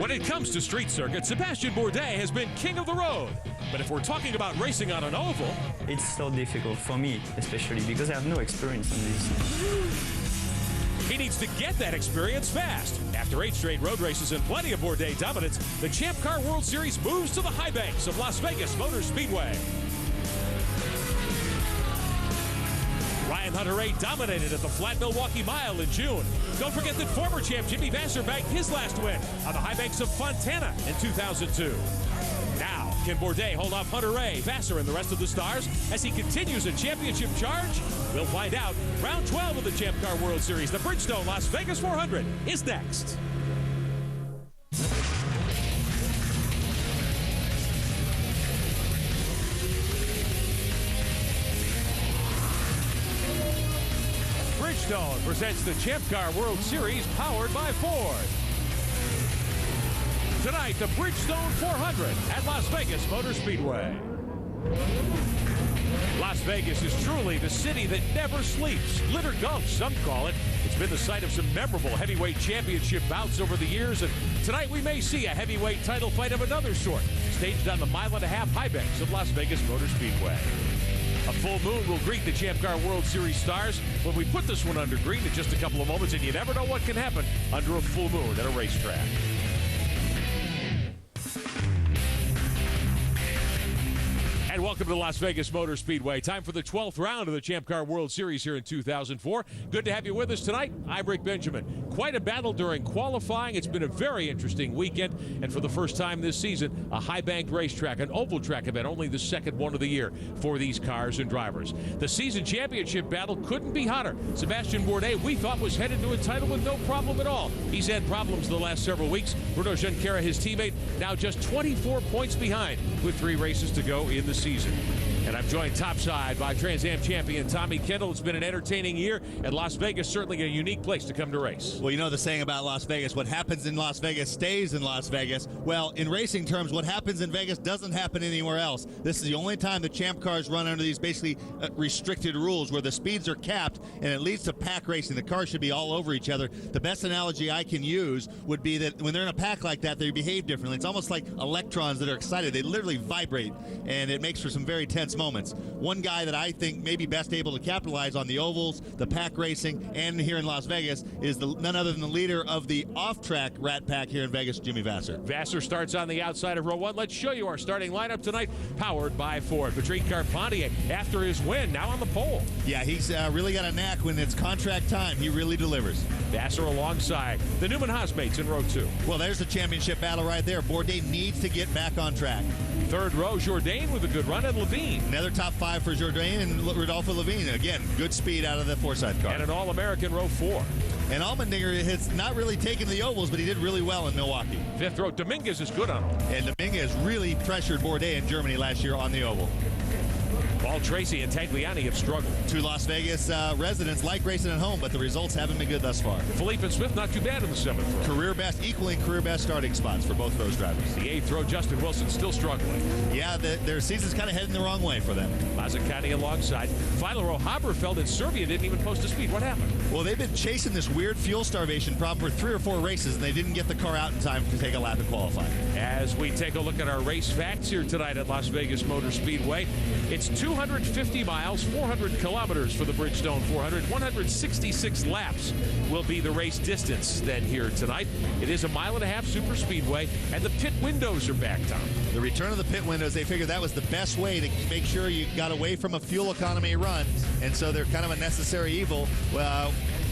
When it comes to street circuits, Sébastien Bourdais has been king of the road. But if we're talking about racing on an oval, it's so difficult for me, especially because I have no experience on this. He needs to get that experience fast. After 8 straight road races and plenty of Bourdais dominance, the Champ Car World Series moves to the high banks of Las Vegas Motor Speedway. Ryan Hunter-Reay dominated at the Flat Milwaukee Mile in June. Don't forget that former champ Jimmy Vasser bagged his last win on the high banks of Fontana in 2002. Now, can Bourdais hold off Hunter-Reay, Vasser, and the rest of the stars as he continues a championship charge? We'll find out. Round 12 of the Champ Car World Series, the Bridgestone Las Vegas 400, is next. Bridgestone presents the Champ Car World Series powered by Ford. Tonight, the Bridgestone 400 at Las Vegas Motor Speedway. Las Vegas is truly the city that never sleeps. Glitter Gulch, some call it. It's been the site of some memorable heavyweight championship bouts over the years, and tonight we may see a heavyweight title fight of another sort, staged on the mile-and-a-half high banks of Las Vegas Motor Speedway. A full moon will greet the Champ Car World Series stars when we put this one under green in just a couple of moments, and you never know what can happen under a full moon at a racetrack. And welcome to Las Vegas Motor Speedway. Time for the 12th round of the Champ Car World Series here in 2004. Good to have you with us tonight. I'm Rick Benjamin. Quite a battle during qualifying. It's been a very interesting weekend. And for the first time this season, a high-banked racetrack, an oval track event, only the second one of the year for these cars and drivers. The season championship battle couldn't be hotter. Sébastien Bourdais, we thought, was headed to a title with no problem at all. He's had problems the last several weeks. Bruno Junqueira, his teammate, now just 24 points behind with 3 races to go in the season. And I'm joined topside by Trans Am champion Tommy Kendall. It's been an entertaining year, and Las Vegas certainly a unique place to come to race. Well, you know the saying about Las Vegas, what happens in Las Vegas stays in Las Vegas. Well, in racing terms, what happens in Vegas doesn't happen anywhere else. This is the only time the Champ cars run under these basically restricted rules where the speeds are capped, and it leads to pack racing. The cars should be all over each other. The best analogy I can use would be that when they're in a pack like that, they behave differently. It's almost like electrons that are excited. They literally vibrate, and it makes for some very tense moments. One guy that I think may be best able to capitalize on the ovals, the pack racing, and here in Las Vegas is none other than the leader of the off-track Rat Pack here in Vegas, Jimmy Vasser. Vasser starts on the outside of row 1. Let's show you our starting lineup tonight, powered by Ford. Patrick Carpentier, after his win, now on the pole. Yeah, he's really got a knack when it's contract time. He really delivers. Vasser alongside the Newman Haas mates in row 2. Well, there's the championship battle right there. Bourdais needs to get back on track. Third row, Jourdain with a good run, and Levine. Another top 5 for Jourdain and Rodolfo Levine. Again, good speed out of the Forsythe car. And an All-American row 4. And Allmendinger has not really taken the ovals, but he did really well in Milwaukee. Fifth row, Dominguez is good on them. And Dominguez really pressured Bourdais in Germany last year on the oval. Paul Tracy and Tagliani have struggled. 2 Las Vegas residents like racing at home, but the results haven't been good thus far. Philippe and Smith not too bad in the 7th row. Career best, equaling career best starting spots for both those drivers. The 8th row, Justin Wilson still struggling. Yeah, their season's kind of heading the wrong way for them. Mazzacani alongside. Final row, Haberfeld and Serbia didn't even post a speed. What happened? Well, they've been chasing this weird fuel starvation problem for 3 or 4 races, and they didn't get the car out in time to take a lap in qualifying. As we take a look at our race facts here tonight at Las Vegas Motor Speedway, it's 250 miles, 400 kilometers for the Bridgestone 400. 166 laps will be the race distance then here tonight. It is a mile-and-a-half super speedway, and the pit windows are back, Tom. The return of the pit windows, they figured that was the best way to make sure you got away from a fuel economy run, and so they're kind of a necessary evil.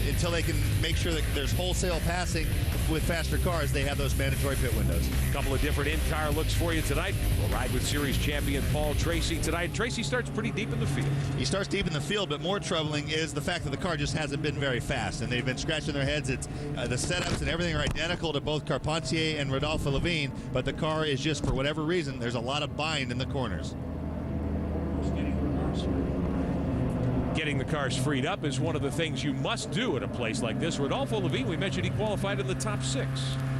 Until they can make sure that there's wholesale passing with faster cars, they have those mandatory pit windows. A couple of different in-car looks for you tonight. We'll ride with series champion Paul Tracy tonight. Tracy starts pretty deep in the field. He starts deep in the field, but more troubling is the fact that the car just hasn't been very fast, and they've been scratching their heads. It's the setups and everything are identical to both Carpentier and Rodolfo Levine, but the car is just, for whatever reason, there's a lot of bind in the corners. Getting the cars freed up is one of the things you must do at a place like this. Rodolfo Levine, we mentioned he qualified in the top 6.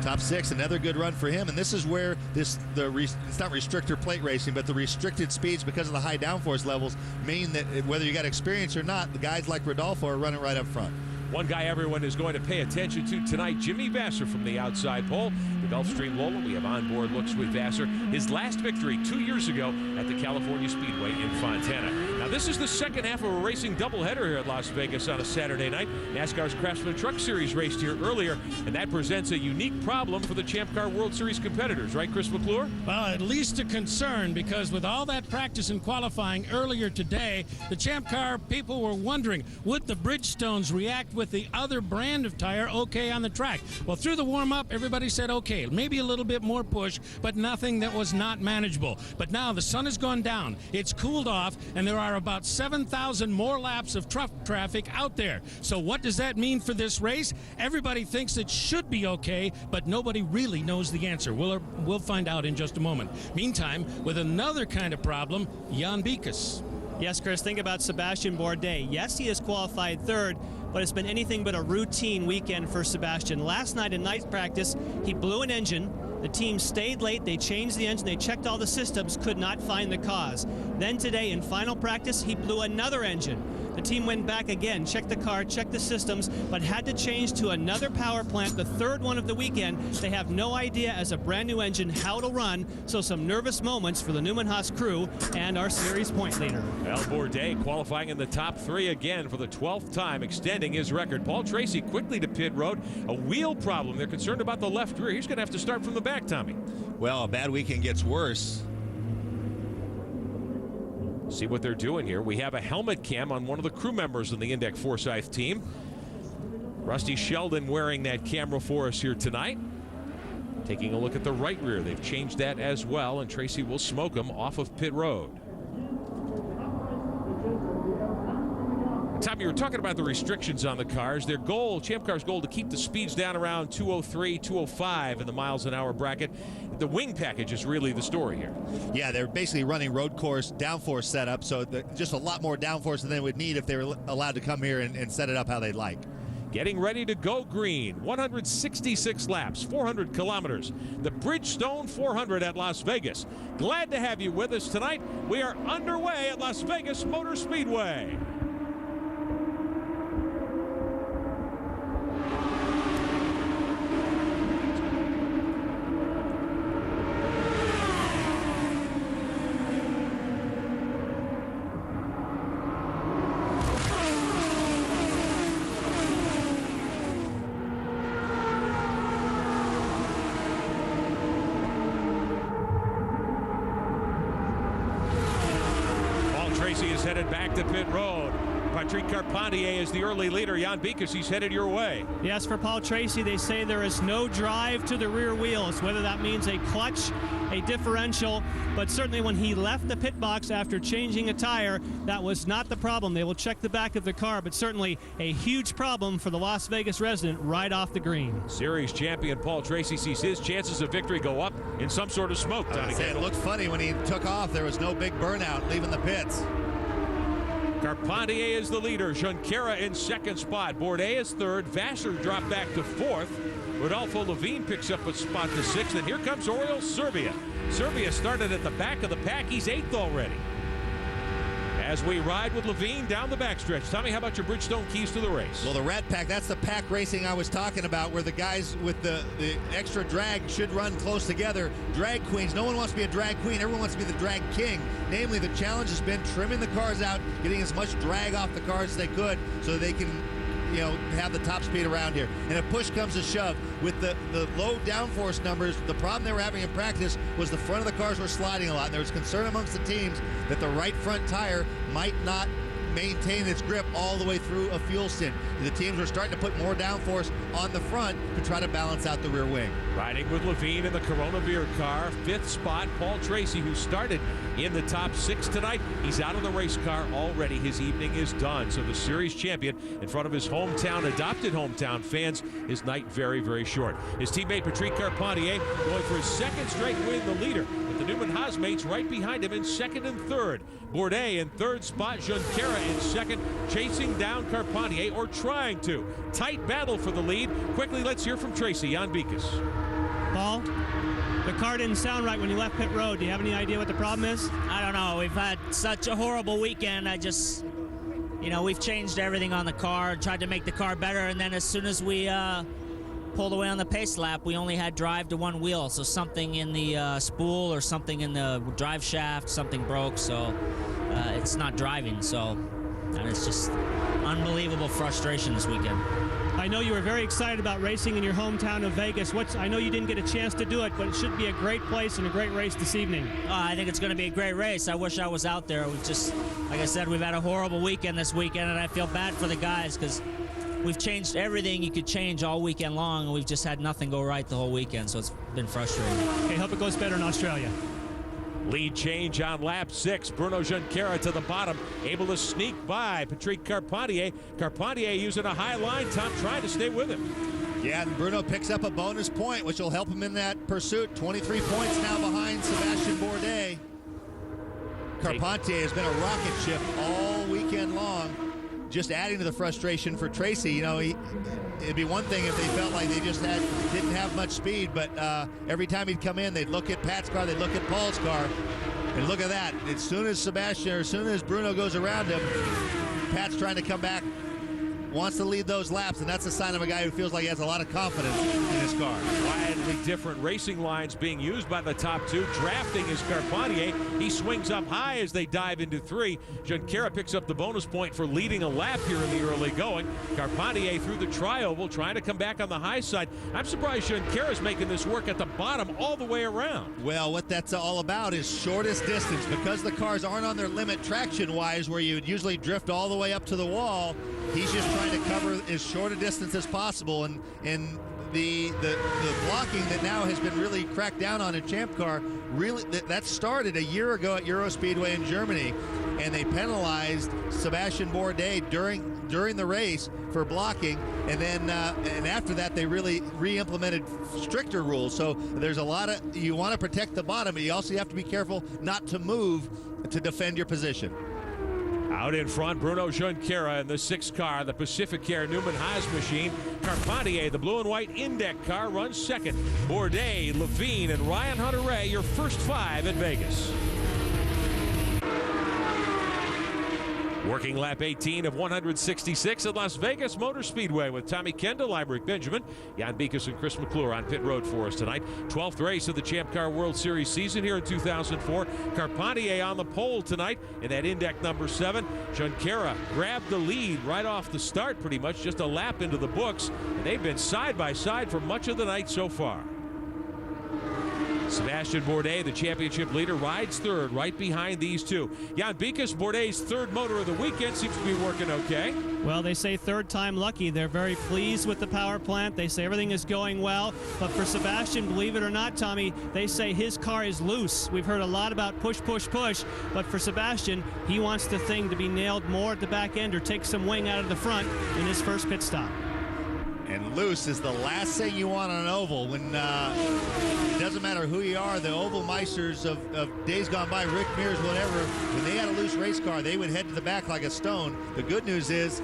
Top 6, another good run for him, and this is where it's not restrictor plate racing, but the restricted speeds because of the high downforce levels mean that whether you got experience or not, the guys like Rodolfo are running right up front. One guy everyone is going to pay attention to tonight, Jimmy Vasser from the outside pole. The Gulfstream Lola, we have onboard looks with Vasser. His last victory 2 years ago at the California Speedway in Fontana. Now, this is the second half of a racing doubleheader here at Las Vegas on a Saturday night. NASCAR's Craftsman Truck Series raced here earlier, and that presents a unique problem for the Champ Car World Series competitors, right, Chris McClure? Well, at least a concern, because with all that practice and qualifying earlier today, the Champ Car people were wondering, would the Bridgestones react with the other brand of tire okay on the track? Well, through the warm-up, everybody said okay, maybe a little bit more push, but nothing that was not manageable. But now the sun has gone down, it's cooled off, and there are about 7,000 more laps of truck traffic out there. So what does that mean for this race? Everybody thinks it should be okay, but nobody really knows the answer. We'll find out in just a moment. Meantime, with another kind of problem, Jan Bikus. Yes, Chris, think about Sebastian Bourdais. Yes, he has qualified third, but it's been anything but a routine weekend for Sebastian. Last night in night practice, he blew an engine. The team stayed late, they changed the engine, they checked all the systems, could not find the cause. Then today in final practice, he blew another engine. The team went back again, checked the car, checked the systems, but had to change to another power plant, the third one of the weekend. They have no idea as a brand new engine how it'll run, so some nervous moments for the Newman Haas crew and our series point leader. Al Bourdais qualifying in the top three again for the 12th time, extending his record. Paul Tracy quickly to pit road. A wheel problem. They're concerned about the left rear. He's going to have to start from the back, Tommy. Well, a bad weekend gets worse. See what they're doing here. We have a helmet cam on one of the crew members in the Index Forsyth team. Rusty Sheldon wearing that camera for us here tonight. Taking a look at the right rear. They've changed that as well, and Tracy will smoke him off of pit road. Tom, you were talking about the restrictions on the cars. Their goal, Champ Car's goal, to keep the speeds down around 203, 205 in the miles an hour bracket. The wing package is really the story here. Yeah, they're basically running road course downforce setup, so just a lot more downforce than they would need if they were allowed to come here and set it up how they'd like. Getting ready to go green. 166 laps, 400 kilometers. The Bridgestone 400 at Las Vegas. Glad to have you with us tonight. We are underway at Las Vegas Motor Speedway. Tracy is headed back to pit road. Patrick Carpentier is the early leader. Jan Bikus, he's headed your way. Yes, for Paul Tracy, they say there is no drive to the rear wheels, whether that means a clutch, a differential, but certainly when he left the pit box after changing a tire, that was not the problem. They will check the back of the car, but certainly a huge problem for the Las Vegas resident right off the green. Series champion Paul Tracy sees his chances of victory go up in some sort of smoke. It looked funny when he took off. There was no big burnout leaving the pits. Carpentier is the leader. Junqueira in second spot. Bourdais is third. Vasser dropped back to fourth. Rodolfo Levine picks up a spot to sixth. And here comes Oriol Serbia. Serbia started at the back of the pack. He's eighth already. As we ride with Levine down the backstretch. Tommy, how about your Bridgestone keys to the race? Well, the Rat Pack, that's the pack racing I was talking about, where the guys with the extra drag should run close together. Drag queens, no one wants to be a drag queen, everyone wants to be the drag king. Namely, the challenge has been trimming the cars out, getting as much drag off the cars as they could so they can, you know, have the top speed around here. And if push comes to shove, with the low downforce numbers, the problem they were having in practice was the front of the cars were sliding a lot. And there was concern amongst the teams that the right front tire might not maintain its grip all the way through a fuel stint. The teams were starting to put more downforce on the front to try to balance out the rear wing. Riding with Levine in the Corona Beer car, fifth spot, Paul Tracy, who started in the top six tonight. He's out of the race car already. His evening is done. So the series champion in front of his adopted hometown fans, his night very, very short. His teammate Patrick Carpentier going for his second straight win, the leader, with the Newman Haas mates right behind him in second and third. Bourdais in third spot, Junqueira in second, chasing down Carpentier, or trying to. Tight battle for the lead. Quickly, let's hear from Tracy, Jan Bikus. Paul, the car didn't sound right when you left pit road. Do you have any idea what the problem is? I don't know. We've had such a horrible weekend. I just you know, we've changed everything on the car, tried to make the car better, and then as soon as we pulled away on the pace lap, we only had drive to one wheel, so something in the spool or something in the drive shaft, something broke, so it's not driving, so, and it's just unbelievable frustration this weekend. I know you were very excited about racing in your hometown of Vegas. I know you didn't get a chance to do it, but it should be a great place and a great race this evening. I think it's going to be a great race. I wish I was out there. We've just, like I said, we've had a horrible weekend this weekend, and I feel bad for the guys because we've changed everything you could change all weekend long, and we've just had nothing go right the whole weekend, so it's been frustrating. Okay, hope it goes better in Australia. Lead change on lap 6. Bruno Junqueira to the bottom, able to sneak by Patrick Carpentier. Carpentier using a high line top, trying to stay with him. Yeah, and Bruno picks up a bonus point, which will help him in that pursuit. 23 points now behind Sebastian Bourdais. Carpentier has been a rocket ship all weekend long, just adding to the frustration for Tracy. You know, it'd be one thing if they felt like they just didn't have much speed, but every time he'd come in, they'd look at Pat's car, they'd look at Paul's car, and look at that. As soon as Bruno goes around him, Pat's trying to come back, wants to lead those laps, and that's a sign of a guy who feels like he has a lot of confidence in his car. Widely different racing lines being used by the top two. Drafting is Carpentier. He swings up high as they dive into 3. Junqueira picks up the bonus point for leading a lap here in the early going. Carpentier through the tri-oval, trying to come back on the high side. I'm surprised Junqueira's making this work at the bottom all the way around. Well, what that's all about is shortest distance. Because the cars aren't on their limit traction-wise, where you would usually drift all the way up to the wall, he's just trying to cover as short a distance as possible, and the blocking that now has been really cracked down on in Champ Car, really that started a year ago at Euro Speedway in Germany, and they penalized Sebastian Bourdais during the race for blocking, and then and after that they really re-implemented stricter rules. So there's a lot of, you want to protect the bottom, but you also have to be careful not to move to defend your position. Out in front, Bruno Junqueira in the 6th car, the Pacificair Newman Haas machine. Carpentier, the blue and white Indec car, runs 2nd. Bourdais, Levine, and Ryan Hunter-Reay, your first 5 at Vegas. Working lap 18 of 166 at Las Vegas Motor Speedway with Tommy Kendall, I'm Rick Benjamin, Jan Beekes and Chris McClure on pit road for us tonight. 12th race of the Champ Car World Series season here in 2004. Carpentier on the pole tonight in that Indec number 7. Junqueira grabbed the lead right off the start, pretty much just a lap into the books, and they've been side by side for much of the night so far. Sebastian Bourdais, the championship leader, rides 3rd right behind these two. Jan Beekes, Bourdais' 3rd motor of the weekend, seems to be working okay. Well, they say 3rd time lucky. They're very pleased with the power plant. They say everything is going well. But for Sebastian, believe it or not, Tommy, they say his car is loose. We've heard a lot about push, push, push. But for Sebastian, he wants the thing to be nailed more at the back end or take some wing out of the front in his first pit stop. And loose is the last thing you want on an oval. When it doesn't matter who you are, the oval meisters of days gone by, Rick Mears, whatever, when they had a loose race car, they would head to the back like a stone. The good news is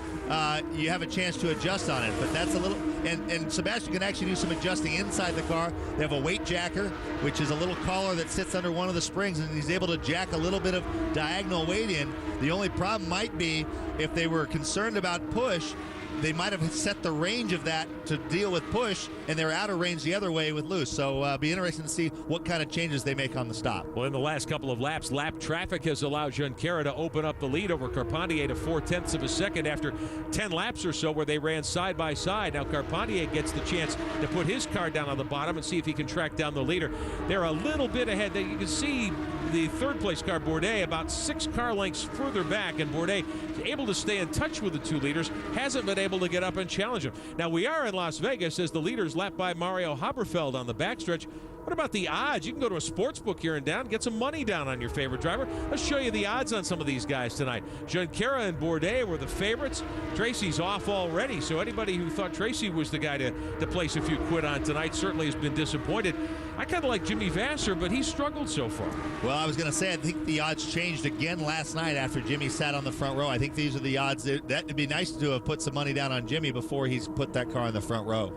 you have a chance to adjust on it, but that's a little, and Sebastian can actually do some adjusting inside the car. They have a weight jacker, which is a little collar that sits under one of the springs, and he's able to jack a little bit of diagonal weight in. The only problem might be if they were concerned about push, they might have set the range of that to deal with push, and they're out of range the other way with loose. So be interesting to see what kind of changes they make on the stop. Well, in the last couple of laps, lap traffic has allowed Junqueira to open up the lead over Carpentier to 0.4 of a second after 10 laps or so where they ran side by side. Now Carpentier gets the chance to put his car down on the bottom and see if he can track down the leader. They're a little bit ahead. You can see the 3rd place car, Bourdais, about 6 car lengths further back, and Bourdais is able to stay in touch with the 2 leaders, hasn't been able to get up and challenge him. Now we are in Las Vegas as the leaders lap by Mario Haberfeld on the backstretch. What about the odds? You can go to a sports book here in town, get some money down on your favorite driver. Let's show you the odds on some of these guys tonight. Junqueira and Bourdais were the favorites. Tracy's off already, so anybody who thought Tracy was the guy to place a few quid on tonight certainly has been disappointed. I kind of like Jimmy Vasser, but he's struggled so far. Well, I was going to say, I think the odds changed again last night after Jimmy sat on the front row. I think these are the odds. That would be nice to have put some money down on Jimmy before he's put that car in the front row.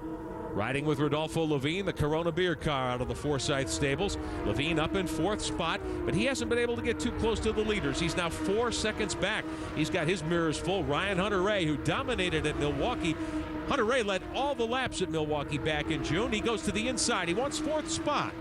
Riding with Rodolfo Levine, the Corona beer car out of the Forsyth stables. Levine up in 4th spot, but he hasn't been able to get too close to the leaders. He's now 4 seconds back. He's got his mirrors full. Ryan Hunter-Reay, who dominated at Milwaukee. Hunter-Reay led all the laps at Milwaukee back in June. He goes to the inside. He wants 4th spot.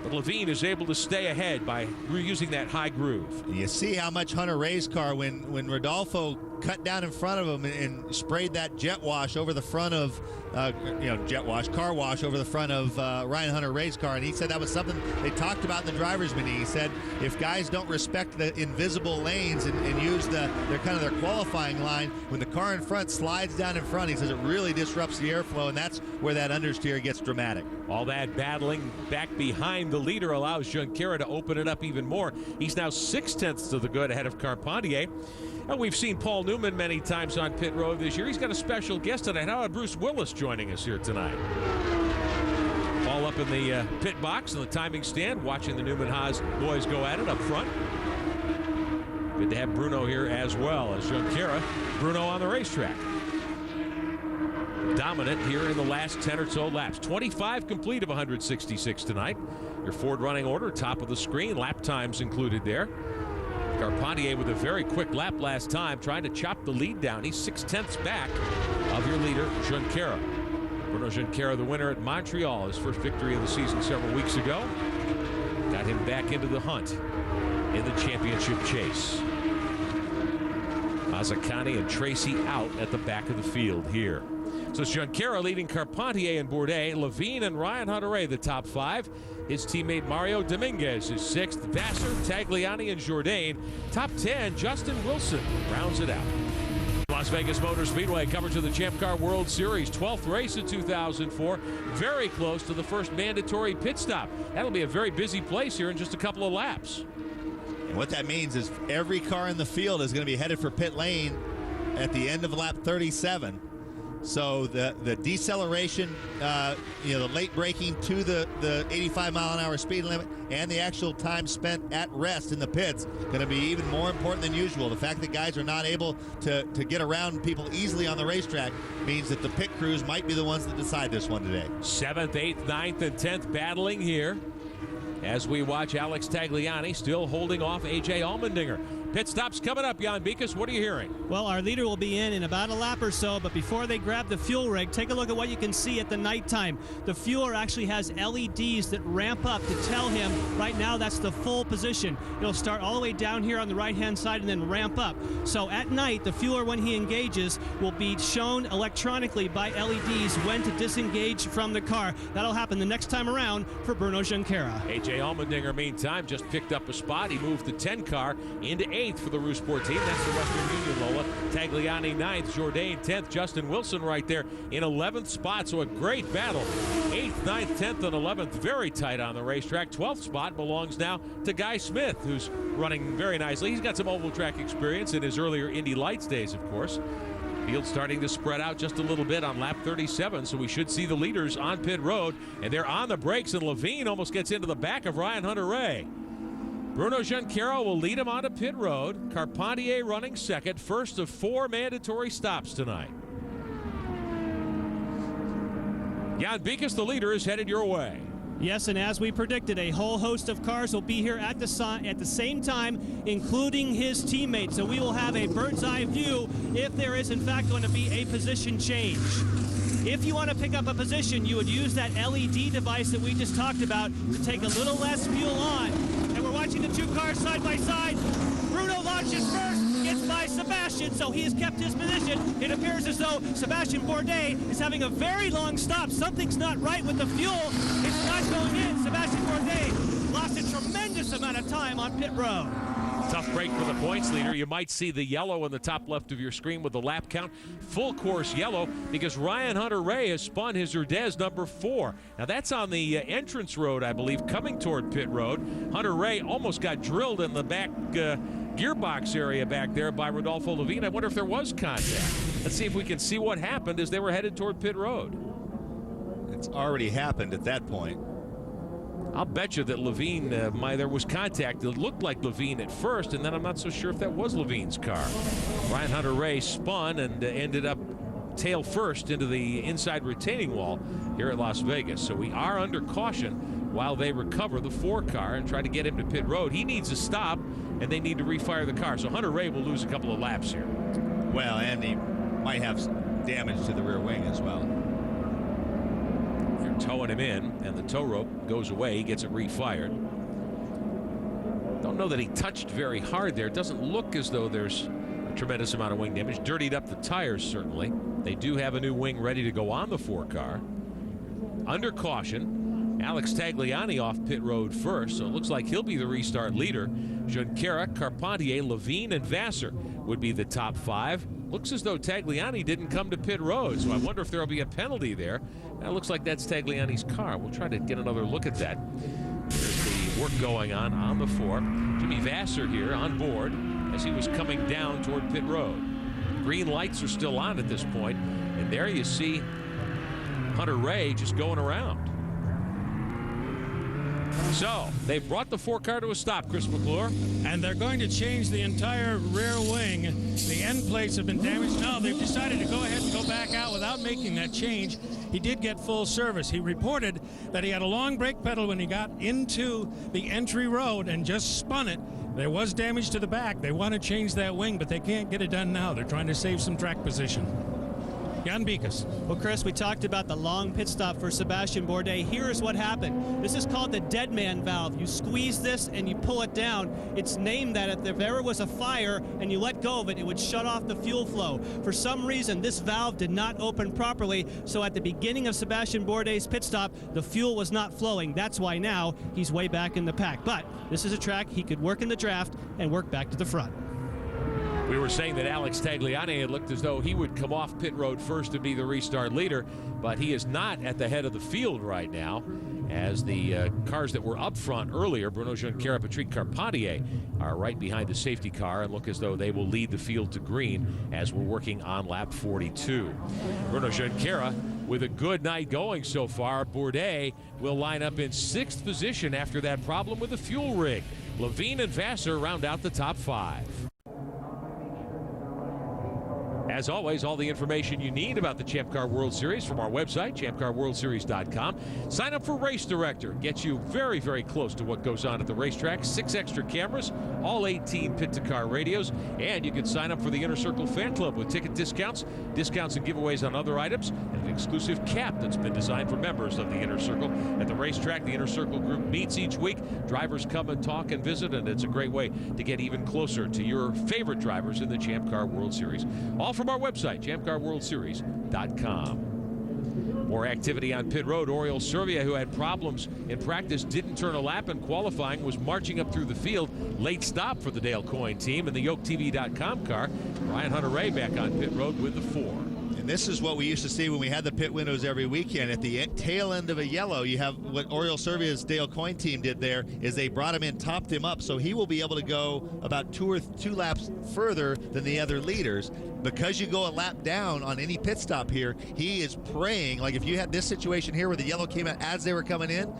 But Levine is able to stay ahead by using that high groove. You see how much Hunter-Reay's car, when Rodolfo cut down in front of him and sprayed that jet wash over the front of, car wash over the front of Ryan Hunter-Reay's car. And he said that was something they talked about in the driver's meeting. He said if guys don't respect the invisible lanes and use their qualifying line, when the car in front slides down in front, he says it really disrupts the airflow, and that's where that understeer gets dramatic. All that battling back behind the leader allows Junqueira to open it up even more. He's now 6/10 to the good ahead of Carpentier. And we've seen Paul Newman many times on pit road this year. He's got a special guest tonight. How about Bruce Willis joining us here tonight? All up in the pit box in the timing stand, watching the Newman Haas boys go at it up front. Good to have Bruno here as well as Junqueira. Bruno on the racetrack. Dominant here in the last 10 or so laps. 25 complete of 166 tonight. Your Ford running order, top of the screen, lap times included there. Carpentier with a very quick lap last time, trying to chop the lead down. He's 6/10 back of your leader, Junqueira. Bruno Junqueira, the winner at Montreal, his first victory of the season several weeks ago. Got him back into the hunt in the championship chase. Mazzacani and Tracy out at the back of the field here. So it's Junqueira leading Carpentier and Bourdais. Levine and Ryan Hunter-Reay, the top 5. His teammate Mario Dominguez is 6th. Vassar, Tagliani, and Jourdain. Top 10, Justin Wilson rounds it out. Las Vegas Motor Speedway coverage of the Champ Car World Series. 12th race in 2004. Very close to the first mandatory pit stop. That'll be a very busy place here in just a couple of laps. And what that means is every car in the field is going to be headed for pit lane at the end of lap 37. So the deceleration, the late braking to the 85-mile-an-hour speed limit and the actual time spent at rest in the pits going to be even more important than usual. The fact that guys are not able to get around people easily on the racetrack means that the pit crews might be the ones that decide this one today. 7th, 8th, 9th, and 10th battling here as we watch Alex Tagliani still holding off A.J. Allmendinger. Pit stops coming up, Jan Bikus. What are you hearing? Well, our leader will be in about a lap or so, but before they grab the fuel rig, take a look at what you can see at the nighttime. The fueler actually has LEDs that ramp up to tell him right now that's the full position. It'll start all the way down here on the right-hand side and then ramp up. So at night, the fueler, when he engages, will be shown electronically by LEDs when to disengage from the car. That'll happen the next time around for Bruno Junqueira. A.J. Allmendinger, meantime, just picked up a spot. He moved the 10 car into 8th for the Rousport team. That's the Western Union Lola. Tagliani 9th, Jourdain 10th, Justin Wilson right there in 11th spot. So a great battle. 8th, 9th, 10th, and 11th. Very tight on the racetrack. 12th spot belongs now to Guy Smith, who's running very nicely. He's got some oval track experience in his earlier Indy Lights days, of course. Field starting to spread out just a little bit on lap 37, so we should see the leaders on pit road. And they're on the brakes, and Levine almost gets into the back of Ryan Hunter-Reay. Bruno Junqueira will lead him onto pit road. Carpentier running second, first of 4 mandatory stops tonight. Jan Bikus, the leader, is headed your way. Yes, and as we predicted, a whole host of cars will be here at the same time, including his teammates. So we will have a bird's eye view if there is, in fact, going to be a position change. If you want to pick up a position, you would use that LED device that we just talked about to take a little less fuel on. And we're watching the 2 cars side by side. Bruno launches first, gets by Sebastian, so he has kept his position. It appears as though Sebastian Bourdais is having a very long stop. Something's not right with the fuel. It's not going in. Sebastian Bourdais lost a tremendous amount of time on pit road. Tough break for the points leader. You might see the yellow in the top left of your screen with the lap count. Full course yellow because Ryan Hunter-Reay has spun his Urdez number 4. Now that's on the entrance road, I believe, coming toward pit road. Hunter-Reay almost got drilled in the back gearbox area back there by Rodolfo Levine. I wonder if there was contact. Let's see if we can see what happened as they were headed toward pit road. It's already happened at that point. I'll bet you that Levine, there was contact. It looked like Levine at first, and then I'm not so sure if that was Levine's car. Ryan Hunter-Reay spun and ended up tail first into the inside retaining wall here at Las Vegas. So we are under caution while they recover the 4 car and try to get him to pit road. He needs to stop, and they need to refire the car. So Hunter Ray will lose a couple of laps here. Well, and he might have some damage to the rear wing as well. They're towing him in, and the tow rope goes away. He gets it refired. Don't know that he touched very hard there. It doesn't look as though there's a tremendous amount of wing damage. Dirtied up the tires, certainly. They do have a new wing ready to go on the 4 car. Under caution, Alex Tagliani off pit road first, so it looks like he'll be the restart leader. Junqueira, Carpentier, Levine, and Vassar would be the top 5. Looks as though Tagliani didn't come to pit road, so I wonder if there will be a penalty there. It looks like that's Tagliani's car. We'll try to get another look at that. There's the work going on the 4. Jimmy Vassar here on board as he was coming down toward pit road. Green lights are still on at this point, and there you see Hunter Ray just going around. So they've brought the 4 car to a stop, Chris McClure. And they're going to change the entire rear wing. The end plates have been damaged. No, they've decided to go ahead and go back out without making that change. He did get full service. He reported that he had a long brake pedal when he got into the entry road and just spun it. There was damage to the back. They want to change that wing, but they can't get it done now. They're trying to save some track position. Jan Beekes. Well, Chris, we talked about the long pit stop for Sebastian Bourdais. Here is what happened. This is called the dead man valve. You squeeze this and you pull it down. It's named that if there ever was a fire and you let go of it, it would shut off the fuel flow. For some reason, this valve did not open properly, so at the beginning of Sebastian Bourdais' pit stop, the fuel was not flowing. That's why now he's way back in the pack. But this is a track he could work in the draft and work back to the front. We were saying that Alex Tagliani had looked as though he would come off pit road first to be the restart leader, but he is not at the head of the field right now, as the cars that were up front earlier, Bruno Junqueira, Patrick Carpentier, are right behind the safety car and look as though they will lead the field to green as we're working on lap 42. Bruno Junqueira with a good night going so far. Bourdais will line up in 6th position after that problem with the fuel rig. Levine and Vassar round out the top 5. As always, all the information you need about the Champ Car World Series from our website, champcarworldseries.com. Sign up for Race Director. Gets you very, very close to what goes on at the racetrack. 6 extra cameras, all 18 pit-to-car radios, and you can sign up for the Inner Circle Fan Club with ticket discounts and giveaways on other items, and an exclusive cap that's been designed for members of the Inner Circle. At the racetrack, the Inner Circle group meets each week. Drivers come and talk and visit, and it's a great way to get even closer to your favorite drivers in the Champ Car World Series. All from our website, champcarworldseries.com. More activity on pit road. Oriol Servia, who had problems in practice, didn't turn a lap in qualifying, was marching up through the field. Late stop for the Dale Coyne team in the YokeTV.com car. Ryan Hunter-Reay back on pit road with the 4. This is what we used to see when we had the pit windows every weekend. At the tail end of a yellow, you have what Oriol Servia's Dale Coyne team did there is they brought him in, topped him up, so he will be able to go about two laps further than the other leaders. Because you go a lap down on any pit stop here, he is praying, like if you had this situation here where the yellow came out as they were coming in,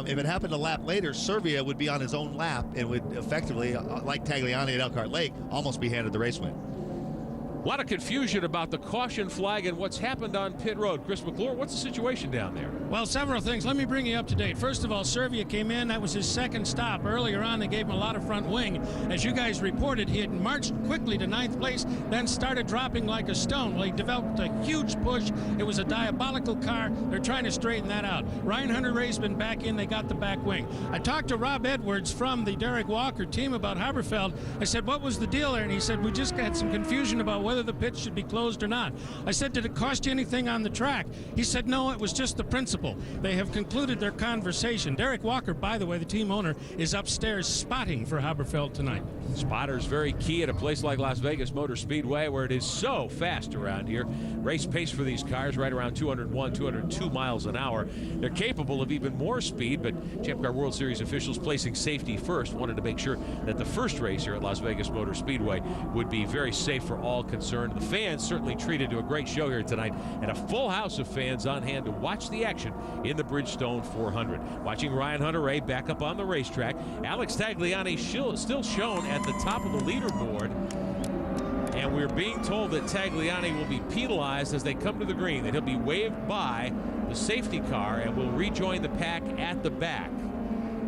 if it happened a lap later, Servia would be on his own lap and would effectively, like Tagliani at Elkhart Lake, almost be handed the race win. A lot of confusion about the caution flag and what's happened on pit road. Chris McClure, what's the situation down there? Well, several things. Let me bring you up to date. First of all, Servia came in. That was his 2nd stop. Earlier on, they gave him a lot of front wing. As you guys reported, he had marched quickly to 9th place, then started dropping like a stone. Well, he developed a huge push. It was a diabolical car. They're trying to straighten that out. Ryan Hunter-Reay's been back in. They got the back wing. I talked to Rob Edwards from the Derek Walker team about Haberfeld. I said, what was the deal there? And he said, we just had some confusion about whether the pit should be closed or not. I said, did it cost you anything on the track? He said, no, it was just the principle. They have concluded their conversation. Derek Walker, by the way, the team owner, is upstairs spotting for Haberfeld tonight. Spotters very key at a place like Las Vegas Motor Speedway, where it is so fast around here. Race pace for these cars right around 201, 202 miles an hour. They're capable of even more speed, but Champ Car World Series officials, placing safety first, wanted to make sure that the first race here at Las Vegas Motor Speedway would be very safe for all concerned. The fans certainly treated to a great show here tonight, and a full house of fans on hand to watch the action in the Bridgestone 400. Watching Ryan Hunter-Reay back up on the racetrack. Alex Tagliani still shown at the top of the leaderboard. And we're being told that Tagliani will be penalized as they come to the green, that he'll be waved by the safety car and will rejoin the pack at the back.